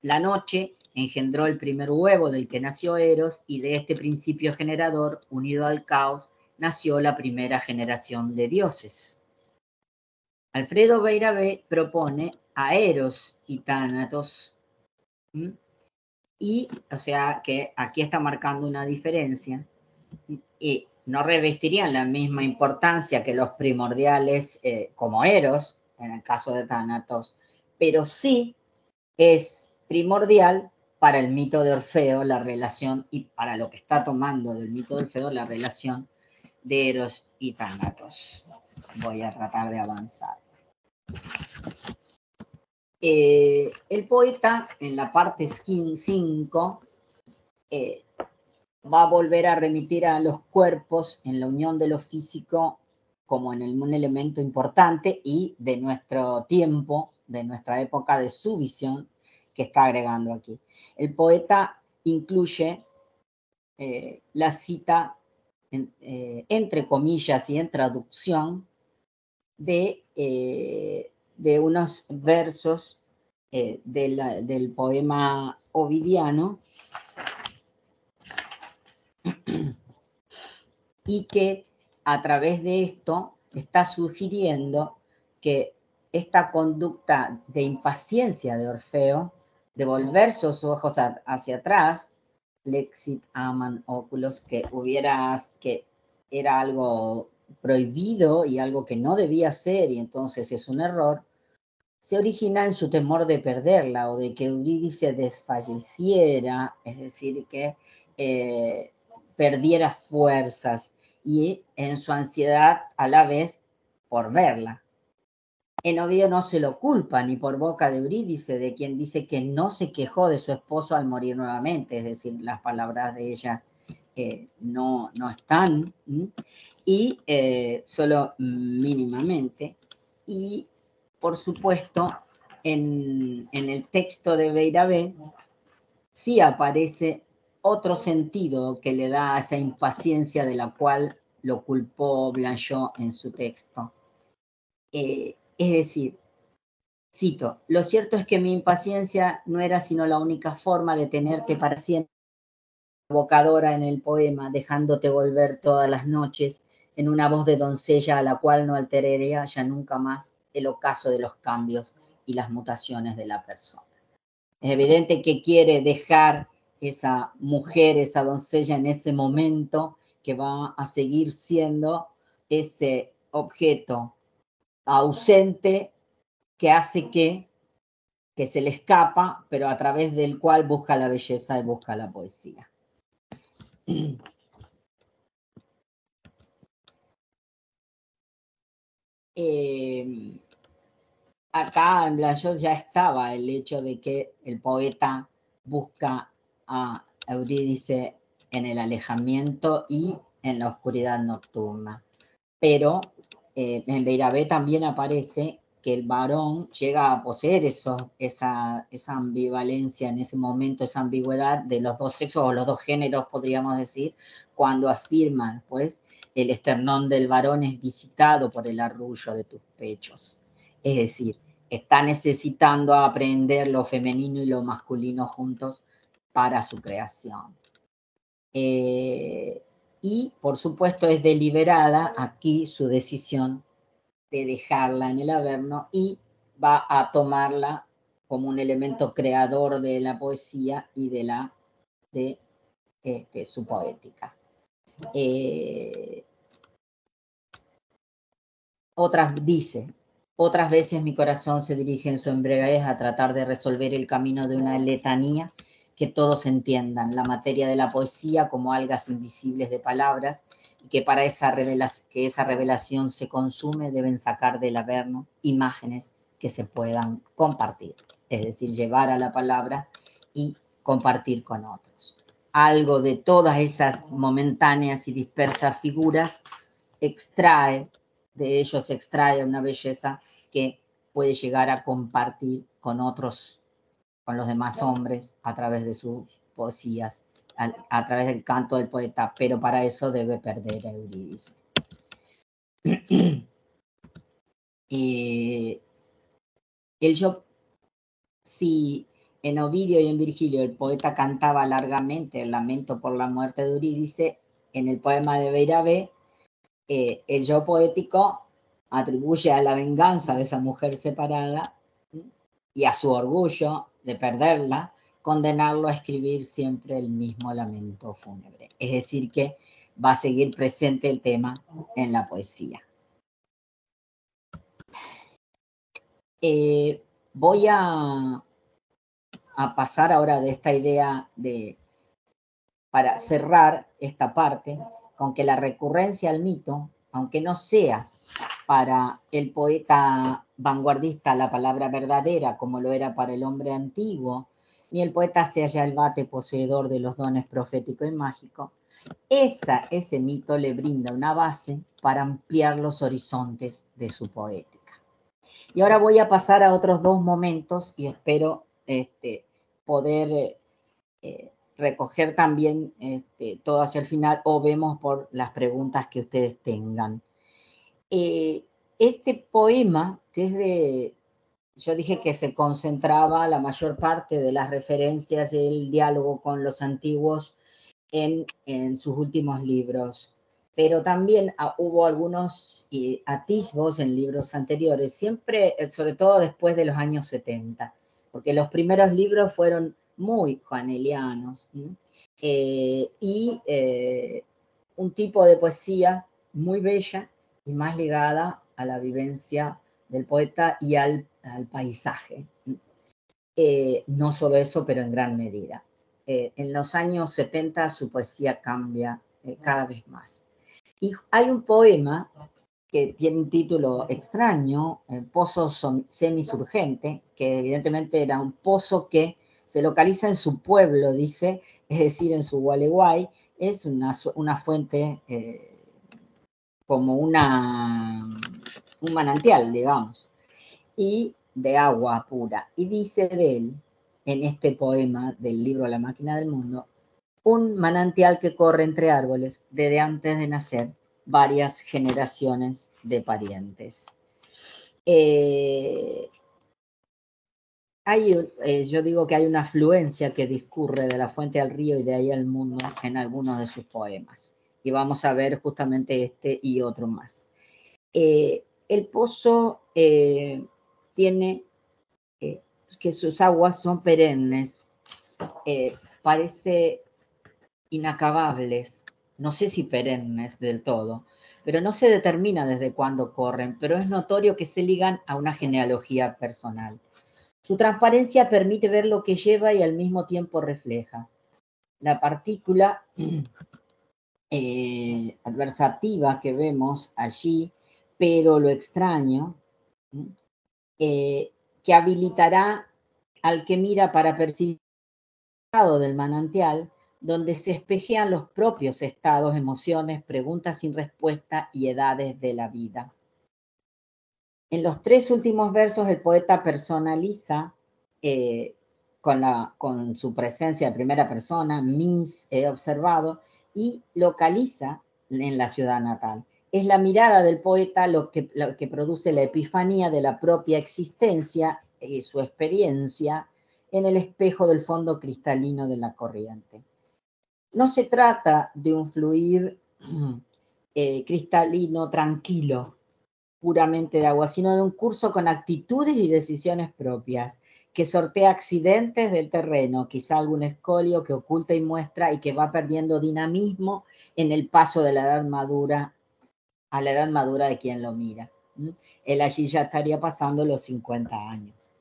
La noche engendró el primer huevo del que nació Eros, y de este principio generador, unido al caos, nació la primera generación de dioses. Alfredo Beiravé propone a Eros y Tánatos, y, o sea, que aquí está marcando una diferencia, y no revestirían la misma importancia que los primordiales como Eros, en el caso de Tánatos, pero sí es primordial para el mito de Orfeo la relación, y para lo que está tomando del mito de Orfeo, la relación de Eros y Tánatos. Voy a tratar de avanzar. El poeta, en la parte 5, va a volver a remitir a los cuerpos en la unión de lo físico como un elemento importante y de nuestro tiempo, de nuestra época, de su visión, que está agregando aquí. El poeta incluye la cita, entre comillas y en traducción, de unos versos del poema ovidiano, y que a través de esto está sugiriendo que esta conducta de impaciencia de Orfeo, de volver sus ojos hacia atrás, Lexit aman oculos, que era algo prohibido y algo que no debía ser, y entonces es un error, se origina en su temor de perderla o de que Eurídice desfalleciera, es decir, que perdiera fuerzas, y en su ansiedad a la vez por verla. En Ovidio no se lo culpa ni por boca de Eurídice, de quien dice que no se quejó de su esposo al morir nuevamente, es decir, las palabras de ella no están, y solo mínimamente. Y por supuesto, en el texto de Beiravé sí aparece otro sentido que le da a esa impaciencia de la cual lo culpó Blanchot en su texto. Es decir, cito, lo cierto es que mi impaciencia no era sino la única forma de tenerte para siempre evocadora en el poema, dejándote volver todas las noches en una voz de doncella a la cual no alteraría ya nunca más el ocaso de los cambios y las mutaciones de la persona. Es evidente que quiere dejar esa mujer, esa doncella en ese momento, que va a seguir siendo ese objeto ausente que hace que se le escapa, pero a través del cual busca la belleza y busca la poesía. Acá en Blanchot ya estaba el hecho de que el poeta busca a Eurídice en el alejamiento y en la oscuridad nocturna. Pero en Beiravé también aparece que el varón llega a poseer esa ambivalencia en ese momento, esa ambigüedad de los dos sexos o los dos géneros, podríamos decir, cuando afirman, pues, el esternón del varón es visitado por el arrullo de tus pechos. Es decir, está necesitando aprender lo femenino y lo masculino juntos para su creación. Y, por supuesto, es deliberada aquí su decisión de dejarla en el Averno y va a tomarla como un elemento creador de la poesía y de su poética. Otras veces mi corazón se dirige en su embriaguez a tratar de resolver el camino de una letanía que todos entiendan, la materia de la poesía como algas invisibles de palabras, y que para que esa revelación se consume deben sacar del Averno imágenes que se puedan compartir, es decir, llevar a la palabra y compartir con otros. Algo de todas esas momentáneas y dispersas figuras de ellos se extrae una belleza que puede llegar a compartir con otros, con los demás hombres, a través de sus poesías, a través del canto del poeta, pero para eso debe perder a Eurídice. Si en Ovidio y en Virgilio el poeta cantaba largamente el lamento por la muerte de Eurídice, en el poema de Beiravé, el yo poético atribuye a la venganza de esa mujer separada y a su orgullo de perderla, condenarlo a escribir siempre el mismo lamento fúnebre. Es decir, que va a seguir presente el tema en la poesía. Voy a pasar ahora de esta idea para cerrar esta parte, con que la recurrencia al mito, aunque no sea para el poeta vanguardista la palabra verdadera, como lo era para el hombre antiguo, ni el poeta sea ya el vate poseedor de los dones profético y mágico, ese mito le brinda una base para ampliar los horizontes de su poética. Y ahora voy a pasar a otros dos momentos y espero poder recoger también todo hacia el final, o vemos por las preguntas que ustedes tengan. Este poema, que es de, yo dije que se concentraba la mayor parte de las referencias y el diálogo con los antiguos en sus últimos libros, pero también hubo algunos atisbos en libros anteriores, siempre, sobre todo después de los años 70, porque los primeros libros fueron muy juanelianos, y un tipo de poesía muy bella y más ligada a la vivencia del poeta y al paisaje. No solo eso, pero en gran medida. En los años 70 su poesía cambia cada vez más. Y hay un poema que tiene un título extraño, Pozo Semisurgente, que evidentemente era un pozo que se localiza en su pueblo, dice, es decir, en su Gualeguay, es una fuente como un manantial, digamos, y de agua pura. Y dice de él, en este poema del libro La máquina del mundo, un manantial que corre entre árboles desde antes de nacer varias generaciones de parientes. Yo digo que hay una afluencia que discurre de la fuente al río y de ahí al mundo en algunos de sus poemas. Y vamos a ver justamente este y otro más. El pozo tiene que sus aguas son perennes, parece inacabables, no sé si perennes del todo, pero no se determina desde cuándo corren, pero es notorio que se ligan a una genealogía personal. Su transparencia permite ver lo que lleva y al mismo tiempo refleja. La partícula adversativa que vemos allí, pero lo extraño, que habilitará al que mira para percibir el estado del manantial, donde se espejean los propios estados, emociones, preguntas sin respuesta y edades de la vida. En los tres últimos versos el poeta personaliza con su presencia de primera persona, mis he observado, y localiza en la ciudad natal. Es la mirada del poeta lo que produce la epifanía de la propia existencia y su experiencia en el espejo del fondo cristalino de la corriente. No se trata de un fluir cristalino tranquilo, puramente de agua, sino de un curso con actitudes y decisiones propias, que sortea accidentes del terreno, quizá algún escolio que oculta y muestra y que va perdiendo dinamismo en el paso de la edad madura a la edad madura de quien lo mira. Él allí ya estaría pasando los 50 años.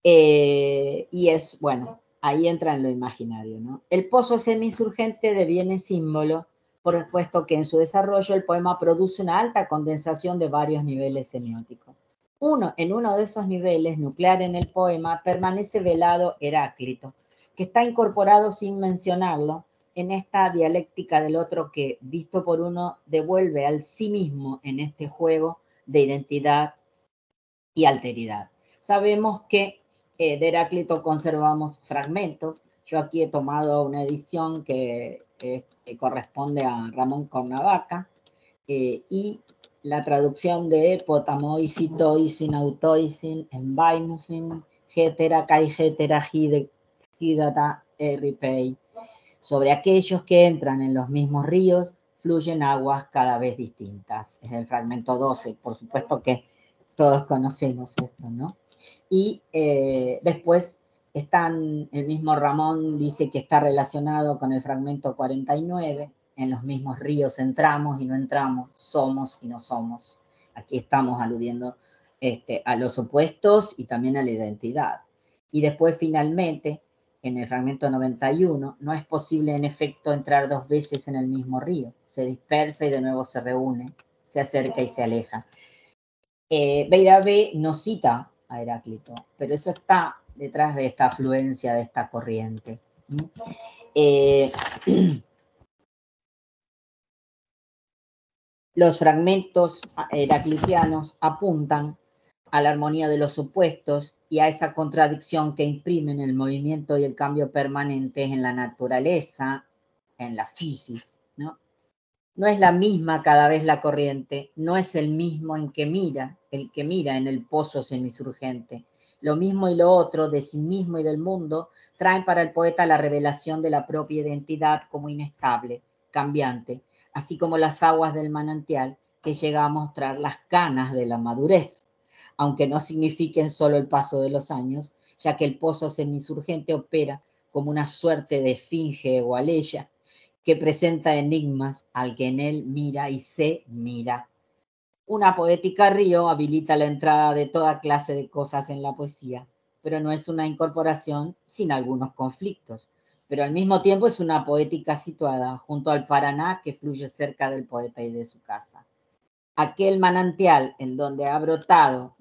Y es, bueno, ahí entra en lo imaginario, ¿no? El pozo semisurgente deviene símbolo, por supuesto que en su desarrollo el poema produce una alta condensación de varios niveles semióticos. En uno de esos niveles, nuclear en el poema, permanece velado Heráclito, que está incorporado sin mencionarlo en esta dialéctica del otro que, visto por uno, devuelve al sí mismo en este juego de identidad y alteridad. Sabemos que de Heráclito conservamos fragmentos. Yo aquí he tomado una edición que corresponde a Ramón Cornavaca y la traducción de potamoisin, toisin, autoisin, envaimusin, Heterakai hetera hidata eripei. Sobre aquellos que entran en los mismos ríos, fluyen aguas cada vez distintas. Es el fragmento 12, por supuesto que todos conocemos esto, ¿no? Y después el mismo Ramón dice que está relacionado con el fragmento 49, en los mismos ríos entramos y no entramos, somos y no somos. Aquí estamos aludiendo a los opuestos y también a la identidad. Y después finalmente, en el fragmento 91, no es posible en efecto entrar dos veces en el mismo río. Se dispersa y de nuevo se reúne, se acerca y se aleja. Beiravé no cita a Heráclito, pero eso está detrás de esta afluencia, de esta corriente. Los fragmentos heraclitianos apuntan a la armonía de los opuestos y a esa contradicción que imprimen el movimiento y el cambio permanentes en la naturaleza, en la physis, ¿no? No es la misma cada vez la corriente, no es el mismo el que mira en el pozo semisurgente. Lo mismo y lo otro, de sí mismo y del mundo, traen para el poeta la revelación de la propia identidad como inestable, cambiante, así como las aguas del manantial que llega a mostrar las canas de la madurez, aunque no signifiquen solo el paso de los años, ya que el pozo semisurgente opera como una suerte de esfinge o aleya, que presenta enigmas al que en él mira y se mira. Una poética río habilita la entrada de toda clase de cosas en la poesía, pero no es una incorporación sin algunos conflictos. Pero al mismo tiempo es una poética situada junto al Paraná que fluye cerca del poeta y de su casa. Aquel manantial de donde ha brotado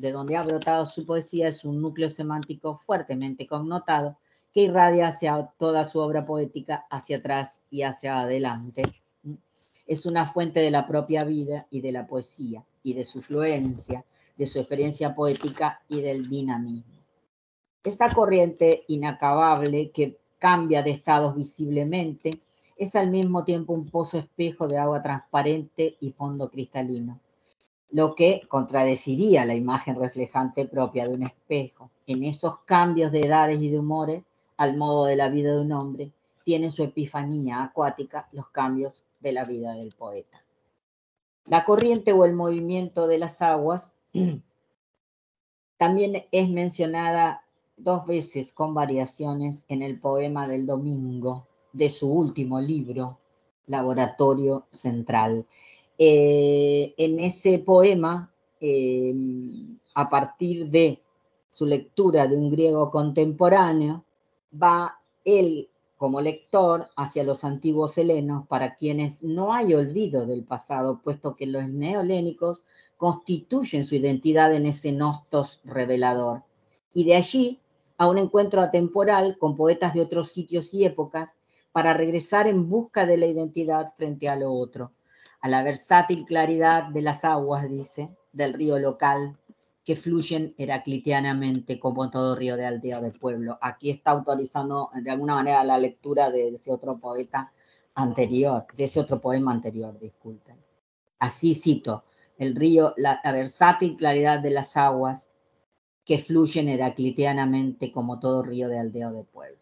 su poesía es un núcleo semántico fuertemente connotado que irradia hacia toda su obra poética, hacia atrás y hacia adelante. Es una fuente de la propia vida y de la poesía, y de su fluencia, de su experiencia poética y del dinamismo. Esa corriente inacabable que cambia de estados visiblemente es al mismo tiempo un pozo espejo de agua transparente y fondo cristalino, lo que contradeciría la imagen reflejante propia de un espejo. En esos cambios de edades y de humores, al modo de la vida de un hombre, tiene su epifanía acuática los cambios de la vida del poeta. La corriente o el movimiento de las aguas también es mencionada dos veces con variaciones en el poema del domingo de su último libro, Laboratorio Central. En ese poema, a partir de su lectura de un griego contemporáneo, va él como lector hacia los antiguos helenos, para quienes no hay olvido del pasado, puesto que los neolénicos constituyen su identidad en ese nostos revelador. Y de allí a un encuentro atemporal con poetas de otros sitios y épocas, para regresar en busca de la identidad frente a lo otro, a la versátil claridad de las aguas, dice, del río local, que fluyen heraclitianamente como todo río de aldea o de pueblo. Aquí está autorizando de alguna manera la lectura de ese otro poeta anterior, de ese otro poema anterior, disculpen. Así cito, el río, la versátil claridad de las aguas que fluyen heraclitianamente como todo río de aldea o de pueblo.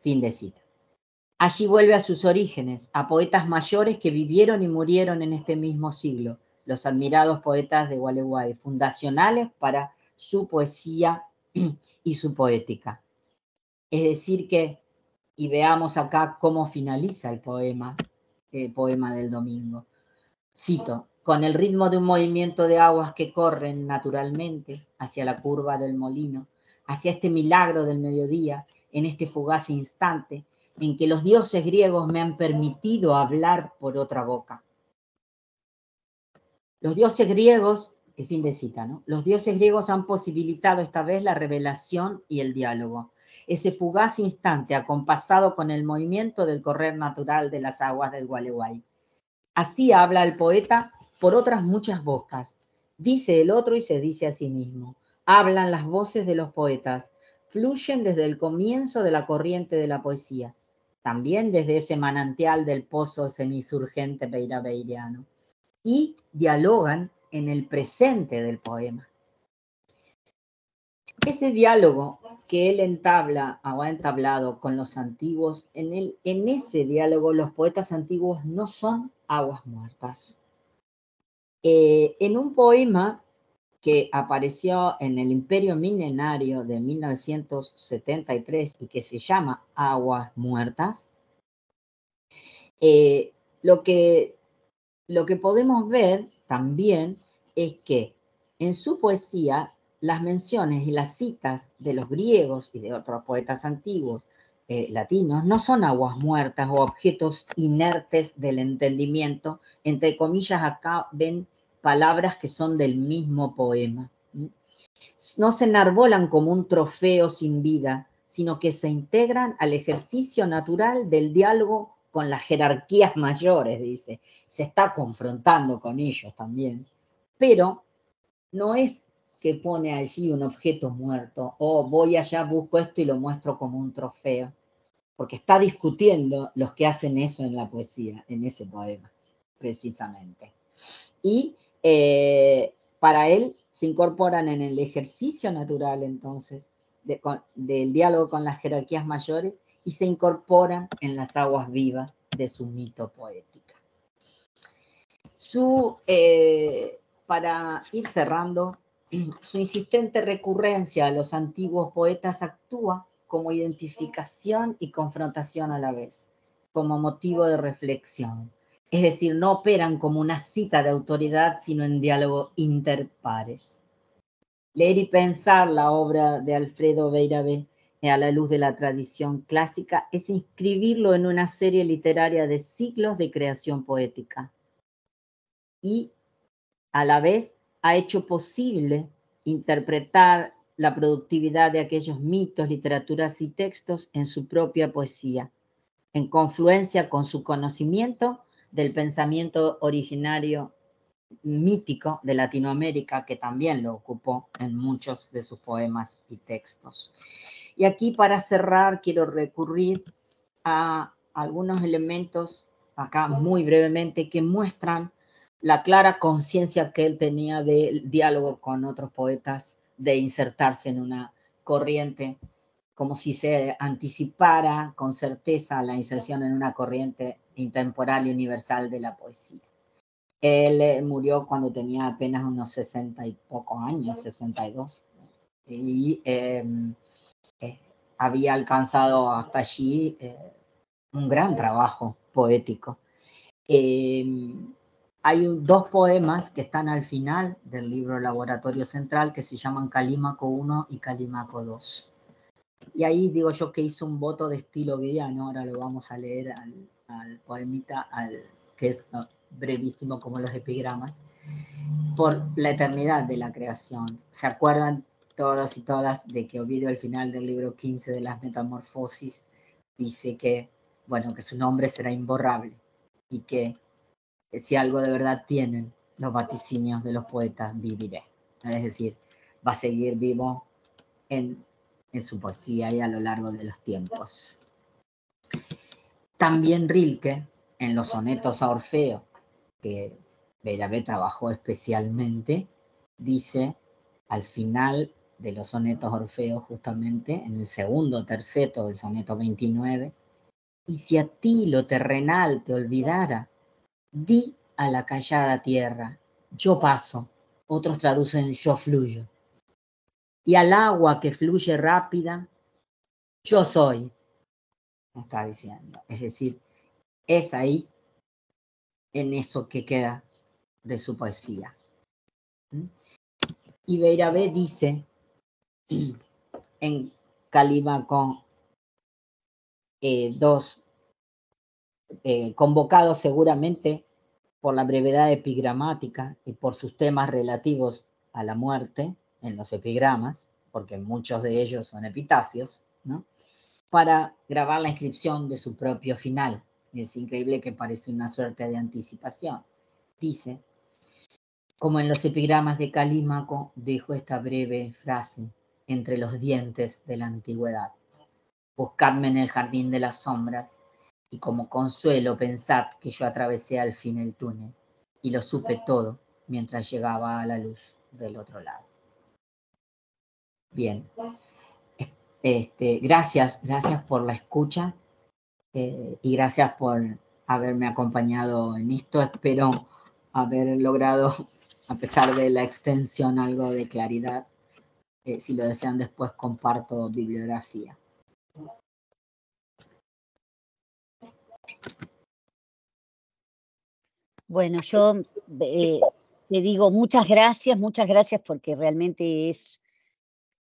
Fin de cita. Allí vuelve a sus orígenes, a poetas mayores que vivieron y murieron en este mismo siglo, los admirados poetas de Gualeguay, fundacionales para su poesía y su poética. Es decir que, y veamos acá cómo finaliza el poema del domingo. Cito, con el ritmo de un movimiento de aguas que corren naturalmente hacia la curva del molino, hacia este milagro del mediodía, en este fugaz instante en que los dioses griegos me han permitido hablar por otra boca. Los dioses griegos, fin de cita, ¿no? Los dioses griegos han posibilitado esta vez la revelación y el diálogo. Ese fugaz instante acompasado con el movimiento del correr natural de las aguas del Gualeguay. Así habla el poeta por otras muchas bocas. Dice el otro y se dice a sí mismo. Hablan las voces de los poetas. Fluyen desde el comienzo de la corriente de la poesía. También desde ese manantial del pozo semisurgente beirabeiriano. Y dialogan en el presente del poema. ese diálogo que él entabla o ha entablado con los antiguos, en ese diálogo los poetas antiguos no son aguas muertas. En un poema que apareció en el Imperio Milenario de 1973 y que se llama Aguas Muertas, lo que podemos ver también es que en su poesía las menciones y las citas de los griegos y de otros poetas antiguos latinos no son aguas muertas o objetos inertes del entendimiento. Entre comillas, acá ven palabras que son del mismo poema. No se enarbolan como un trofeo sin vida, sino que se integran al ejercicio natural del diálogo con las jerarquías mayores, dice. Se está confrontando con ellos también. Pero no es que pone allí un objeto muerto, o voy allá, busco esto y lo muestro como un trofeo, porque está discutiendo los que hacen eso en la poesía, en ese poema, precisamente. Y para él se incorporan en el ejercicio natural, entonces, del diálogo con las jerarquías mayores y se incorporan en las aguas vivas de su mito poética. Para ir cerrando, su insistente recurrencia a los antiguos poetas actúa como identificación y confrontación a la vez, como motivo de reflexión. Es decir, no operan como una cita de autoridad, sino en diálogo interpares. Leer y pensar la obra de Alfredo Beiravé a la luz de la tradición clásica es inscribirlo en una serie literaria de siglos de creación poética. Y a la vez ha hecho posible interpretar la productividad de aquellos mitos, literaturas y textos en su propia poesía, en confluencia con su conocimiento del pensamiento originario mítico de Latinoamérica, que también lo ocupó en muchos de sus poemas y textos. Y aquí, para cerrar, quiero recurrir a algunos elementos, acá muy brevemente, que muestran la clara conciencia que él tenía del diálogo con otros poetas, de insertarse en una corriente, como si se anticipara con certeza la inserción en una corriente intemporal y universal de la poesía. Él murió cuando tenía apenas unos 60 y pocos años, 62, y había alcanzado hasta allí un gran trabajo poético. Hay dos poemas que están al final del libro Laboratorio Central que se llaman Calímaco I y Calímaco II. Y ahí digo yo que hizo un voto de estilo vidiano, ahora lo vamos a leer al poemita, que es brevísimo como los epigramas, por la eternidad de la creación. ¿Se acuerdan todos y todas de que Ovidio al final del libro 15 de las Metamorfosis dice que, bueno, que su nombre será imborrable y que si algo de verdad tienen los vaticinios de los poetas, viviré? Es decir, va a seguir vivo en su poesía y a lo largo de los tiempos. También Rilke, en los sonetos a Orfeo, que Beiravé trabajó especialmente, dice al final de los sonetos a Orfeo, justamente en el segundo terceto del soneto 29, y si a ti lo terrenal te olvidara, di a la callada tierra, yo paso, otros traducen yo fluyo, y al agua que fluye rápida, yo soy, está diciendo. Es decir, es ahí, en eso que queda de su poesía. Y Beiravé dice en Calímaco II, convocado seguramente por la brevedad epigramática y por sus temas relativos a la muerte en los epigramas, porque muchos de ellos son epitafios, ¿no?, para grabar la inscripción de su propio final. Es increíble que parece una suerte de anticipación. Dice, como en los epigramas de Calímaco, dijo esta breve frase entre los dientes de la antigüedad: buscadme en el jardín de las sombras, y como consuelo pensad que yo atravesé al fin el túnel, y lo supe todo mientras llegaba a la luz del otro lado. Bien. Gracias por la escucha y gracias por haberme acompañado en esto. Espero haber logrado, a pesar de la extensión, algo de claridad. Si lo desean después comparto bibliografía. Bueno, yo te digo muchas gracias porque realmente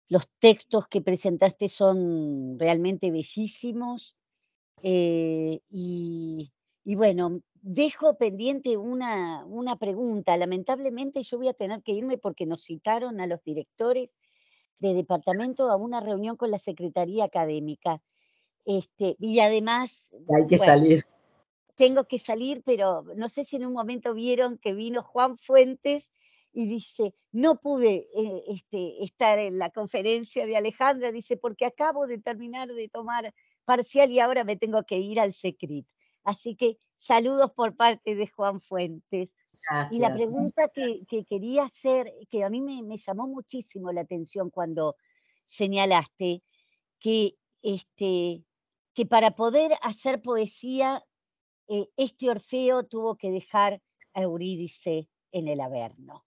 los textos que presentaste son realmente bellísimos. Y bueno, dejo pendiente una pregunta. Lamentablemente yo voy a tener que irme porque nos citaron a los directores de departamento a una reunión con la Secretaría Académica. Y además, Hay que bueno, salir. tengo que salir, pero no sé si en un momento vieron que vino Juan Fuentes y dice, no pude estar en la conferencia de Alejandra, dice, porque acabo de terminar de tomar parcial y ahora me tengo que ir al SECRIT. Así que saludos por parte de Juan Fuentes. Gracias. Y la pregunta que quería hacer, que a mí me llamó muchísimo la atención cuando señalaste que, que para poder hacer poesía este Orfeo tuvo que dejar a Eurídice en el Averno.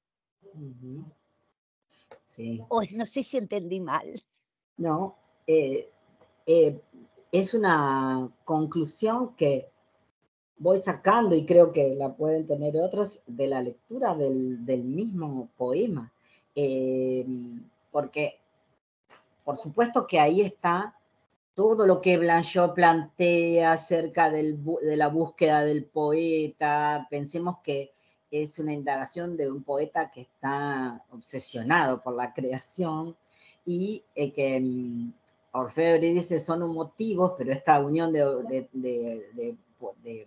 Sí. No sé si entendí mal. No, es una conclusión que voy sacando y creo que la pueden tener otros de la lectura del mismo poema. Porque, por supuesto que ahí está todo lo que Blanchot plantea acerca de la búsqueda del poeta. Pensemos que es una indagación de un poeta que está obsesionado por la creación y que Orfeo y Eurídice son un motivo, pero esta unión de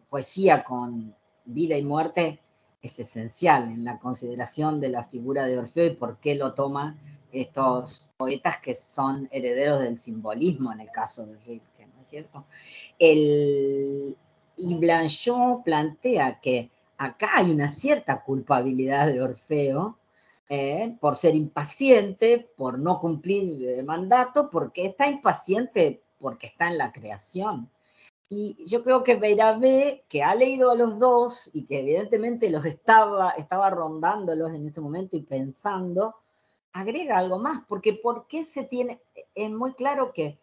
poesía con vida y muerte es esencial en la consideración de la figura de Orfeo y por qué lo toma estos poetas que son herederos del simbolismo en el caso de Rilke, ¿no es cierto? Y Blanchot plantea que acá hay una cierta culpabilidad de Orfeo por ser impaciente, por no cumplir el mandato, porque está impaciente porque está en la creación. Y yo creo que Beiravét, que ha leído a los dos y que evidentemente los estaba rondándolos en ese momento y pensando, agrega algo más, porque ¿por qué se tiene? Es muy claro que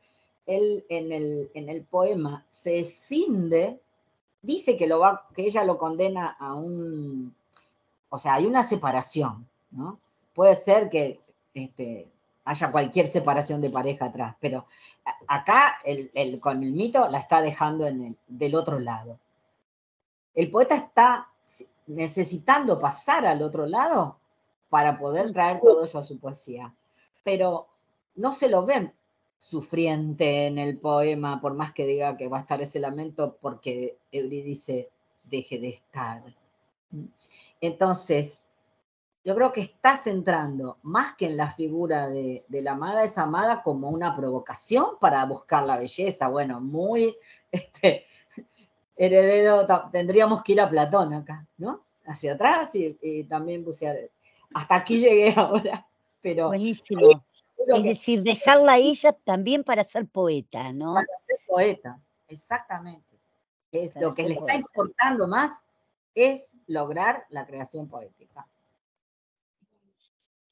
él en el poema se escinde, dice que ella lo condena a o sea, hay una separación, ¿no? Puede ser que haya cualquier separación de pareja atrás, pero acá con el mito la está dejando del otro lado. El poeta está necesitando pasar al otro lado para poder traer todo eso a su poesía, pero no se lo ven sufriente en el poema, por más que diga que va a estar ese lamento porque Eurídice deje de estar. Entonces, yo creo que está centrando más que en la figura de la amada, es amada como una provocación para buscar la belleza. Bueno, muy heredero, tendríamos que ir a Platón acá, ¿no? Hacia atrás y también bucear. Hasta aquí llegué ahora, pero... Buenísimo. Es decir, dejarla a ella también para ser poeta, ¿no? Para ser poeta, exactamente. Lo que le está importando más es lograr la creación poética.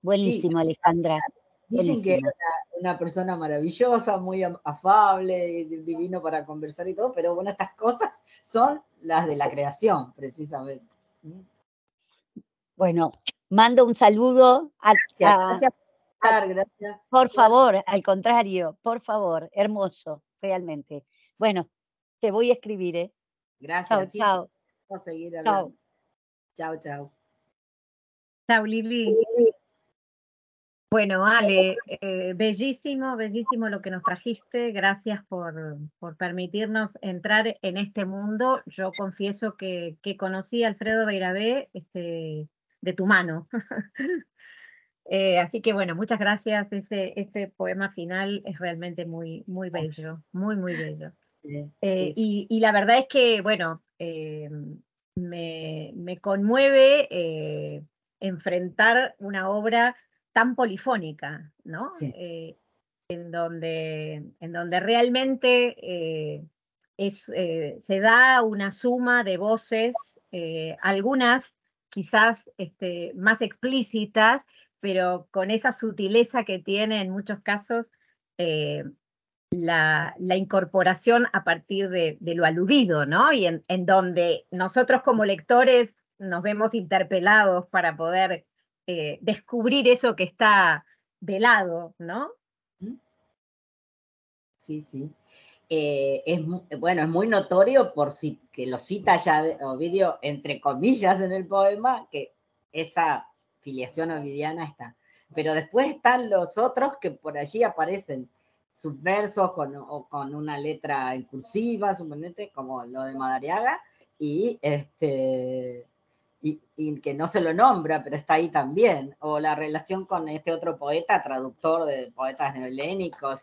Buenísimo, sí. Alejandra. Dicen buenísimo. que era una persona maravillosa, muy afable, divino para conversar y todo, pero bueno, estas cosas son las de la creación, precisamente. Bueno, mando un saludo gracias. Por favor, al contrario, por favor, hermoso, realmente. Bueno, te voy a escribir, ¿eh? Gracias. Chao. Vamos a seguir hablando. Chao. Chao, Lili. Bueno, Ale, bellísimo lo que nos trajiste. Gracias por permitirnos entrar en este mundo. Yo confieso que conocí a Alfredo Beiravét de tu mano. Así que bueno, muchas gracias. Este poema final es realmente muy, muy bello, muy bello. Sí. Y la verdad es que, bueno, me conmueve enfrentar una obra tan polifónica, ¿no? Sí. En donde realmente se da una suma de voces, algunas quizás más explícitas, pero con esa sutileza que tiene en muchos casos eh, la incorporación a partir de lo aludido, ¿no? Y en donde nosotros como lectores nos vemos interpelados para poder descubrir eso que está velado, ¿no? Sí, sí. Bueno, es muy notorio por si que lo cita ya Ovidio entre comillas en el poema, que esa filiación ovidiana está. Pero después están los otros que por allí aparecen subversos o con una letra en cursiva, suponete, como lo de Madariaga, y y que no se lo nombra, pero está ahí también, o la relación con este otro poeta, traductor de poetas neohelénicos,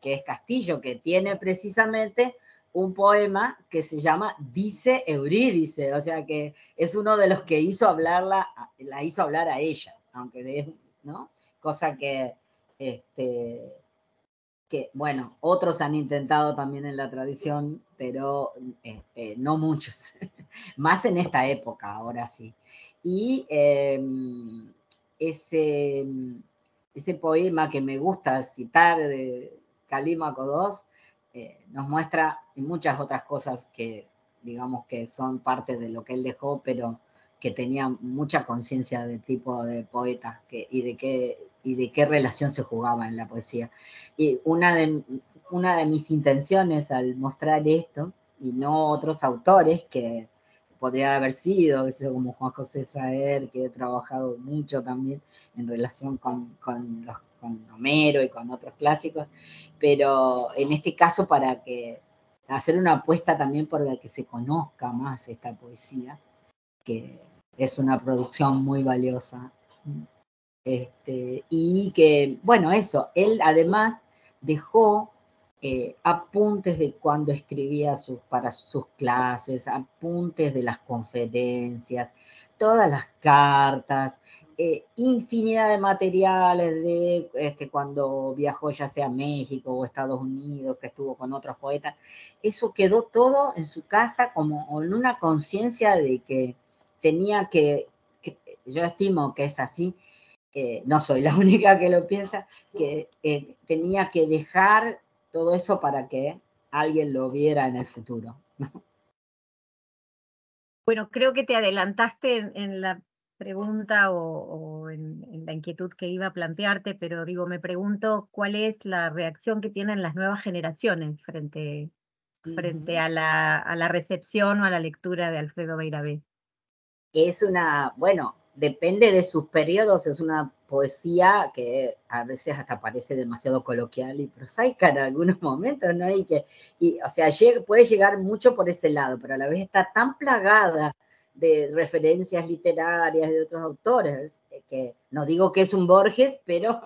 que es Castillo, que tiene precisamente un poema que se llama Dice Eurídice, o sea que es uno de los que la hizo hablar a ella, aunque ¿no? Cosa que, bueno, otros han intentado también en la tradición, pero no muchos, más en esta época, ahora sí. Y ese, ese poema que me gusta citar de Calímaco II nos muestra muchas otras cosas que, digamos, que son parte de lo que él dejó, pero que tenía mucha conciencia del tipo de poeta y de qué relación se jugaba en la poesía. Y una de mis intenciones al mostrar esto, y no otros autores que podrían haber sido, como Juan José Saer, que he trabajado mucho también en relación con Homero y con otros clásicos, pero en este caso para hacer una apuesta también por la que se conozca más esta poesía, que es una producción muy valiosa. Y que, bueno, eso, él además dejó apuntes de cuando escribía para sus clases, apuntes de las conferencias, todas las cartas, infinidad de materiales de cuando viajó ya sea a México o Estados Unidos, que estuvo con otros poetas. Eso quedó todo en su casa como en una conciencia de que tenía yo estimo que es así, no soy la única que lo piensa, que tenía que dejar todo eso para que alguien lo viera en el futuro. Bueno, creo que te adelantaste en la pregunta o en la inquietud que iba a plantearte, pero digo, me pregunto cuál es la reacción que tienen las nuevas generaciones frente a la recepción o a la lectura de Alfredo Beiravé. Bueno, depende de sus periodos, es una poesía que a veces hasta parece demasiado coloquial y prosaica en algunos momentos, ¿no? O sea, puede llegar mucho por ese lado, pero a la vez está tan plagada de referencias literarias de otros autores, que no digo que es un Borges, pero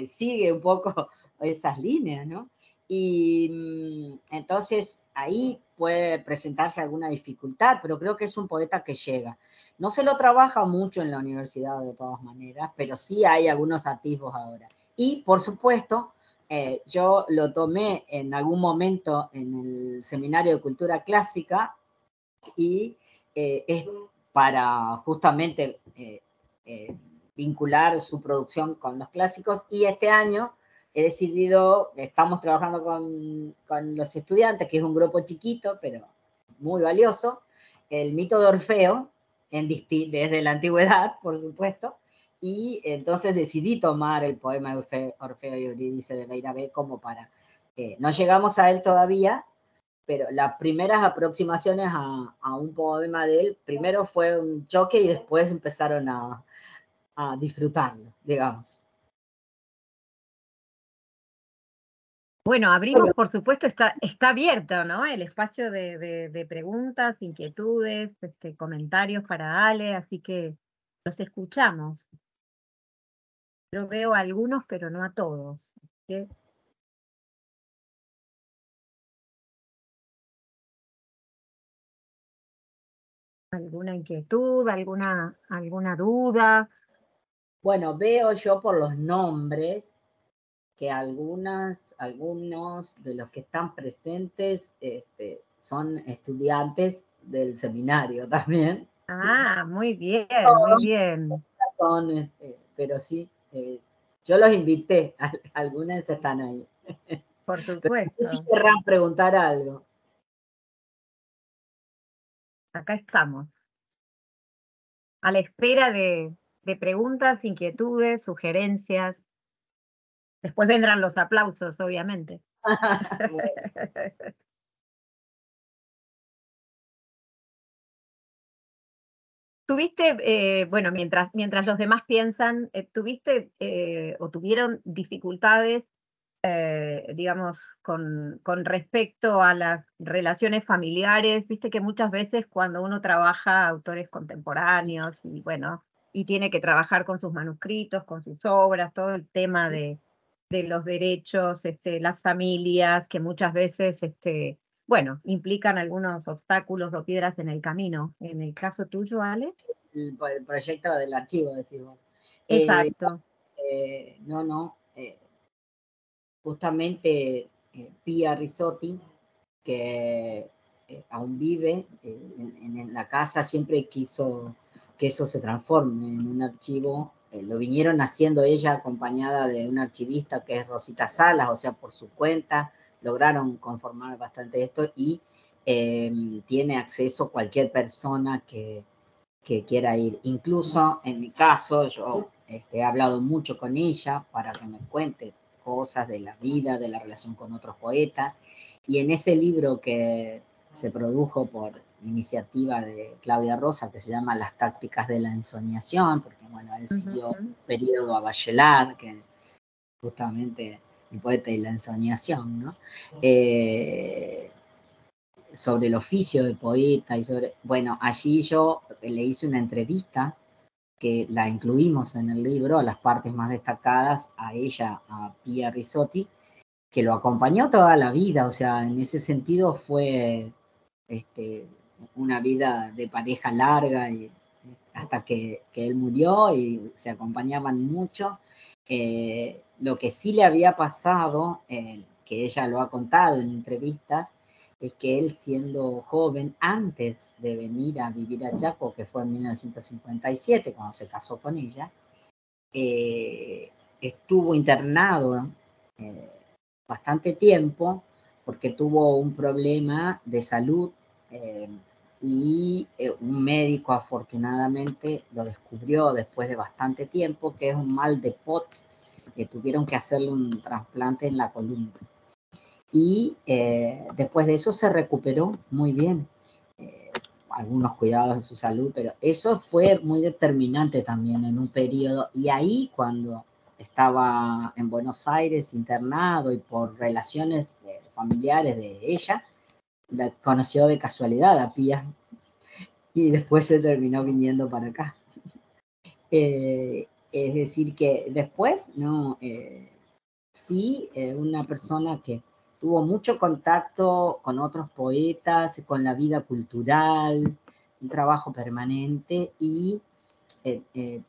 sigue un poco esas líneas, ¿no? Y entonces ahí puede presentarse alguna dificultad, pero creo que es un poeta que llega. No se lo trabaja mucho en la universidad de todas maneras, pero sí hay algunos atisbos ahora. Y por supuesto, yo lo tomé en algún momento en el Seminario de Cultura Clásica y es para justamente vincular su producción con los clásicos, y este año he decidido, estamos trabajando con los estudiantes, que es un grupo chiquito, pero muy valioso, el mito de Orfeo, desde la antigüedad, por supuesto, y entonces decidí tomar el poema de Orfeo y Eurídice de Beiravé como para... no llegamos a él todavía, pero las primeras aproximaciones a un poema de él, primero fue un choque y después empezaron a disfrutarlo, digamos. Bueno, abrimos, por supuesto, está abierto, ¿no? El espacio de preguntas, inquietudes, comentarios para Ale, así que los escuchamos. Yo veo a algunos, pero no a todos. ¿Sí? ¿Alguna inquietud, alguna duda? Bueno, veo yo por los nombres que algunos de los que están presentes son estudiantes del seminario también. Ah, muy bien, muy Todos bien. son, pero sí, yo los invité, algunas están ahí. Por Pero no sé si supuesto. querrán preguntar algo. Acá estamos, a la espera de preguntas, inquietudes, sugerencias. Después vendrán los aplausos, obviamente. Bueno, Tuviste, bueno, mientras los demás piensan, ¿tuviste o tuvieron dificultades, digamos, con respecto a las relaciones familiares? Viste que muchas veces cuando uno trabaja autores contemporáneos y bueno, y tiene que trabajar con sus manuscritos, con sus obras, todo el tema de los derechos, las familias, que muchas veces, bueno, implican algunos obstáculos o piedras en el camino. En el caso tuyo, Ale. el proyecto del archivo, decimos. Exacto. No, justamente Pia Risotti, que aún vive en la casa, siempre quiso que eso se transforme en un archivo. Lo vinieron haciendo ella acompañada de un archivista que es Rosita Salas, o sea, por su cuenta, lograron conformar bastante esto y tiene acceso cualquier persona que quiera ir. Incluso en mi caso, yo he hablado mucho con ella para que me cuente cosas de la vida, de la relación con otros poetas, y en ese libro que se produjo por iniciativa de Claudia Rosa, que se llama Las tácticas de la ensoñación, porque bueno, él siguió Ujú. un periodo a Bachelard, que justamente el poeta y la ensoñación, ¿no? Sobre el oficio de poeta y sobre, bueno, allí yo le hice una entrevista que la incluimos en el libro, a las partes más destacadas, a ella, a Pia Risotti, que lo acompañó toda la vida, o sea, en ese sentido fue una vida de pareja larga y hasta que él murió y se acompañaban mucho. Lo que sí le había pasado, que ella lo ha contado en entrevistas, es que él siendo joven, antes de venir a vivir a Chaco, que fue en 1957, cuando se casó con ella, estuvo internado eh, bastante tiempo porque tuvo un problema de salud eh, y un médico afortunadamente lo descubrió después de bastante tiempo, que es un mal de Pot, que tuvieron que hacerle un trasplante en la columna. Y después de eso se recuperó muy bien. Algunos cuidados de su salud, pero eso fue muy determinante también en un periodo. Y ahí cuando estaba en Buenos Aires internado y por relaciones familiares de ella, la conoció de casualidad a Pía y después se terminó viniendo para acá. Es decir, que después, no, sí, una persona que tuvo mucho contacto con otros poetas, con la vida cultural, un trabajo permanente y eh, eh,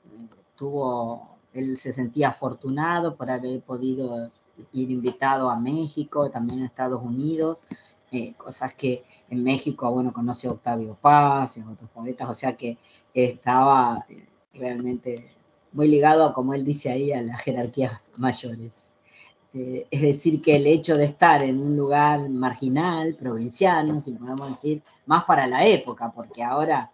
él se sentía afortunado por haber podido ir invitado a México, también a Estados Unidos, cosas que en México, bueno, conoció a Octavio Paz y a otros poetas, o sea que estaba realmente muy ligado, a, como él dice ahí, a las jerarquías mayores. Es decir, que el hecho de estar en un lugar marginal, provinciano, si podemos decir, más para la época, porque ahora,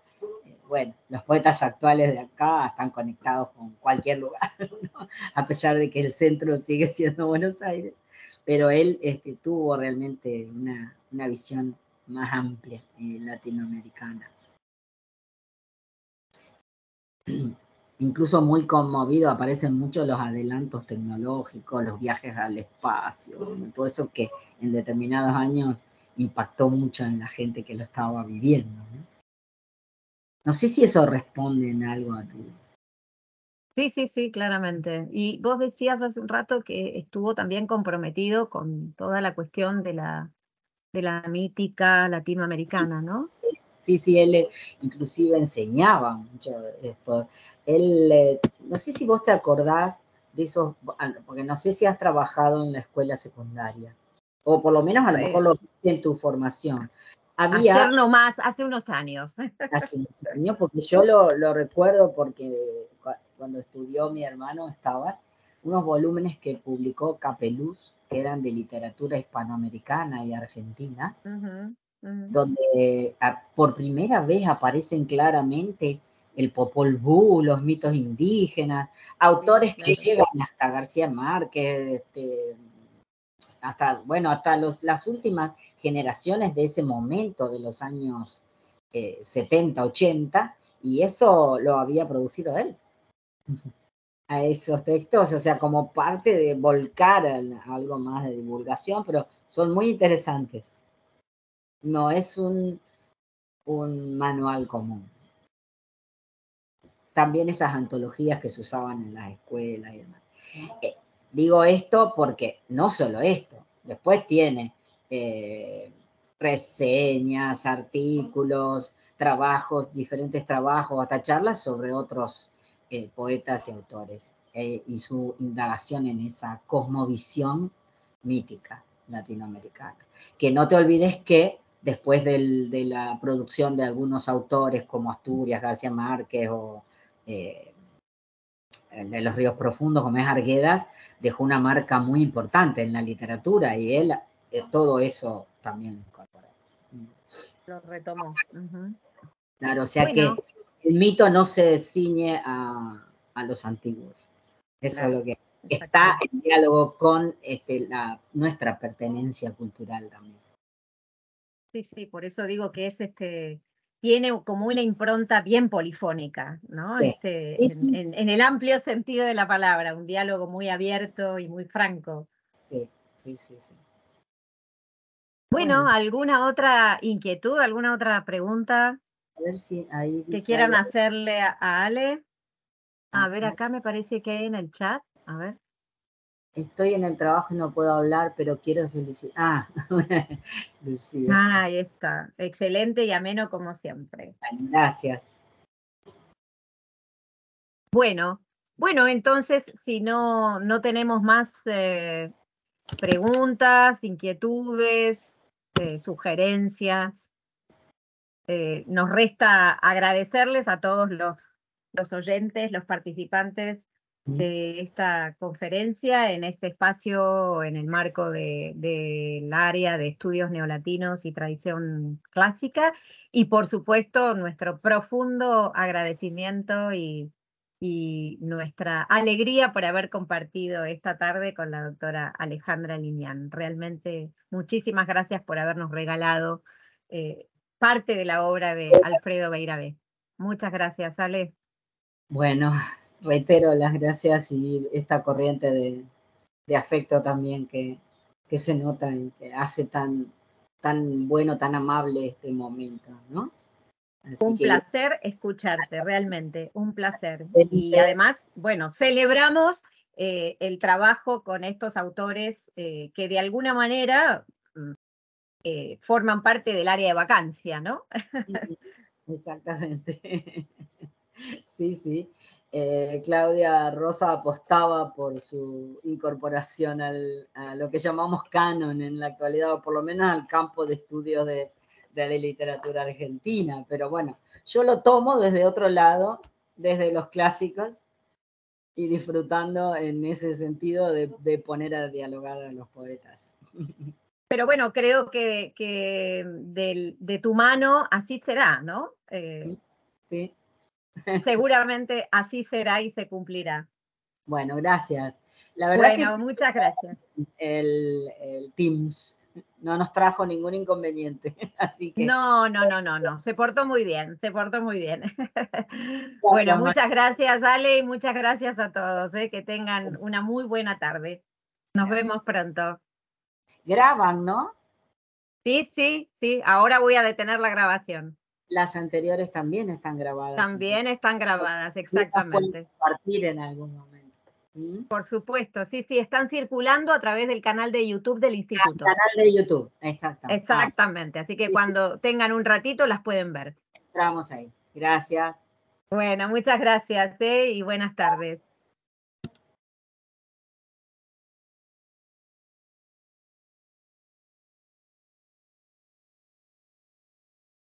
bueno, los poetas actuales de acá están conectados con cualquier lugar, ¿no? A pesar de que el centro sigue siendo Buenos Aires, pero él tuvo realmente una visión más amplia latinoamericana. Incluso muy conmovido, aparecen muchos los adelantos tecnológicos, los viajes al espacio, todo eso que en determinados años impactó mucho en la gente que lo estaba viviendo. No sé si eso responde en algo a tu... Sí, sí, sí, claramente. Y vos decías hace un rato que estuvo también comprometido con toda la cuestión de la mítica Sí, latinoamericana, ¿no? sí, él inclusive enseñaba mucho esto. Él, no sé si vos te acordás de esos, porque no sé si has trabajado en la escuela secundaria, o por lo menos a lo mejor lo viste en tu formación. Ayer nomás, hace unos años. Hace unos años, porque yo lo recuerdo porque cuando estudió mi hermano estaban unos volúmenes que publicó Capeluz, que eran de literatura hispanoamericana y argentina, donde por primera vez aparecen claramente el Popol Vuh, los mitos indígenas, autores que llegan hasta García Márquez, hasta las últimas generaciones de ese momento, de los años 70, 80, y eso lo había producido él. A esos textos, o sea, como parte de volcar algo más de divulgación, pero son muy interesantes. No es un manual común. También esas antologías que se usaban en las escuelas y demás. Digo esto porque no solo esto, después tiene reseñas, artículos, trabajos, diferentes trabajos, hasta charlas sobre otros poetas y autores, y su indagación en esa cosmovisión mítica latinoamericana. Que no te olvides que después de la producción de algunos autores como Asturias, García Márquez o el de los ríos profundos, como es Arguedas, dejó una marca muy importante en la literatura y él todo eso también lo incorporó. Lo retomó. Claro, o sea que el mito no se ciñe a los antiguos. Eso es lo que está en diálogo con nuestra pertenencia cultural también. Sí, por eso digo que es tiene como una impronta bien polifónica, ¿no? Sí. En el amplio sentido de la palabra, un diálogo muy abierto y muy franco. Sí. Bueno, ¿alguna otra inquietud, alguna otra pregunta? A ver si ahí dice que quieran algo. hacerle a Ale. A ver, acá me parece que hay en el chat. A ver. Estoy en el trabajo y no puedo hablar, pero quiero felicitar. Lucía. Ahí está. Excelente y ameno como siempre. Gracias. Bueno, entonces, si no tenemos más preguntas, inquietudes, sugerencias, nos resta agradecerles a todos los oyentes, los participantes de esta conferencia en este espacio en el marco del área de estudios neolatinos y tradición clásica, y por supuesto nuestro profundo agradecimiento y nuestra alegría por haber compartido esta tarde con la doctora Alejandra Liñán. Realmente muchísimas gracias por habernos regalado parte de la obra de Alfredo Beiravé. Muchas gracias, Ale. Bueno, reitero las gracias y esta corriente de afecto también que se nota y que hace tan bueno, tan amable este momento, ¿no? Un placer escucharte, realmente, un placer. Y además, bueno, celebramos el trabajo con estos autores que de alguna manera forman parte del área de vacancia, ¿no? Exactamente. Sí. Claudia Rosa apostaba por su incorporación a lo que llamamos canon en la actualidad, o por lo menos al campo de estudios de la literatura argentina. Pero bueno, yo lo tomo desde otro lado, desde los clásicos, y disfrutando en ese sentido de poner a dialogar a los poetas. Pero bueno, creo que de tu mano así será, ¿no? Sí. Seguramente así será y se cumplirá. Bueno, gracias. La verdad bueno, muchas gracias. El Teams no nos trajo ningún inconveniente, así que... No, se portó muy bien, Bueno, muchas gracias, Ale, y muchas gracias a todos, que tengan una muy buena tarde. Nos vemos pronto. Graban, ¿no? Sí, ahora voy a detener la grabación. Las anteriores también están grabadas. También están grabadas, exactamente. Compartir en algún momento. Por supuesto, sí, están circulando a través del canal de YouTube del instituto. El canal de YouTube, exactamente. Exactamente, así que sí, cuando tengan un ratito las pueden ver. Entramos ahí. Gracias. Bueno, muchas gracias, y buenas tardes.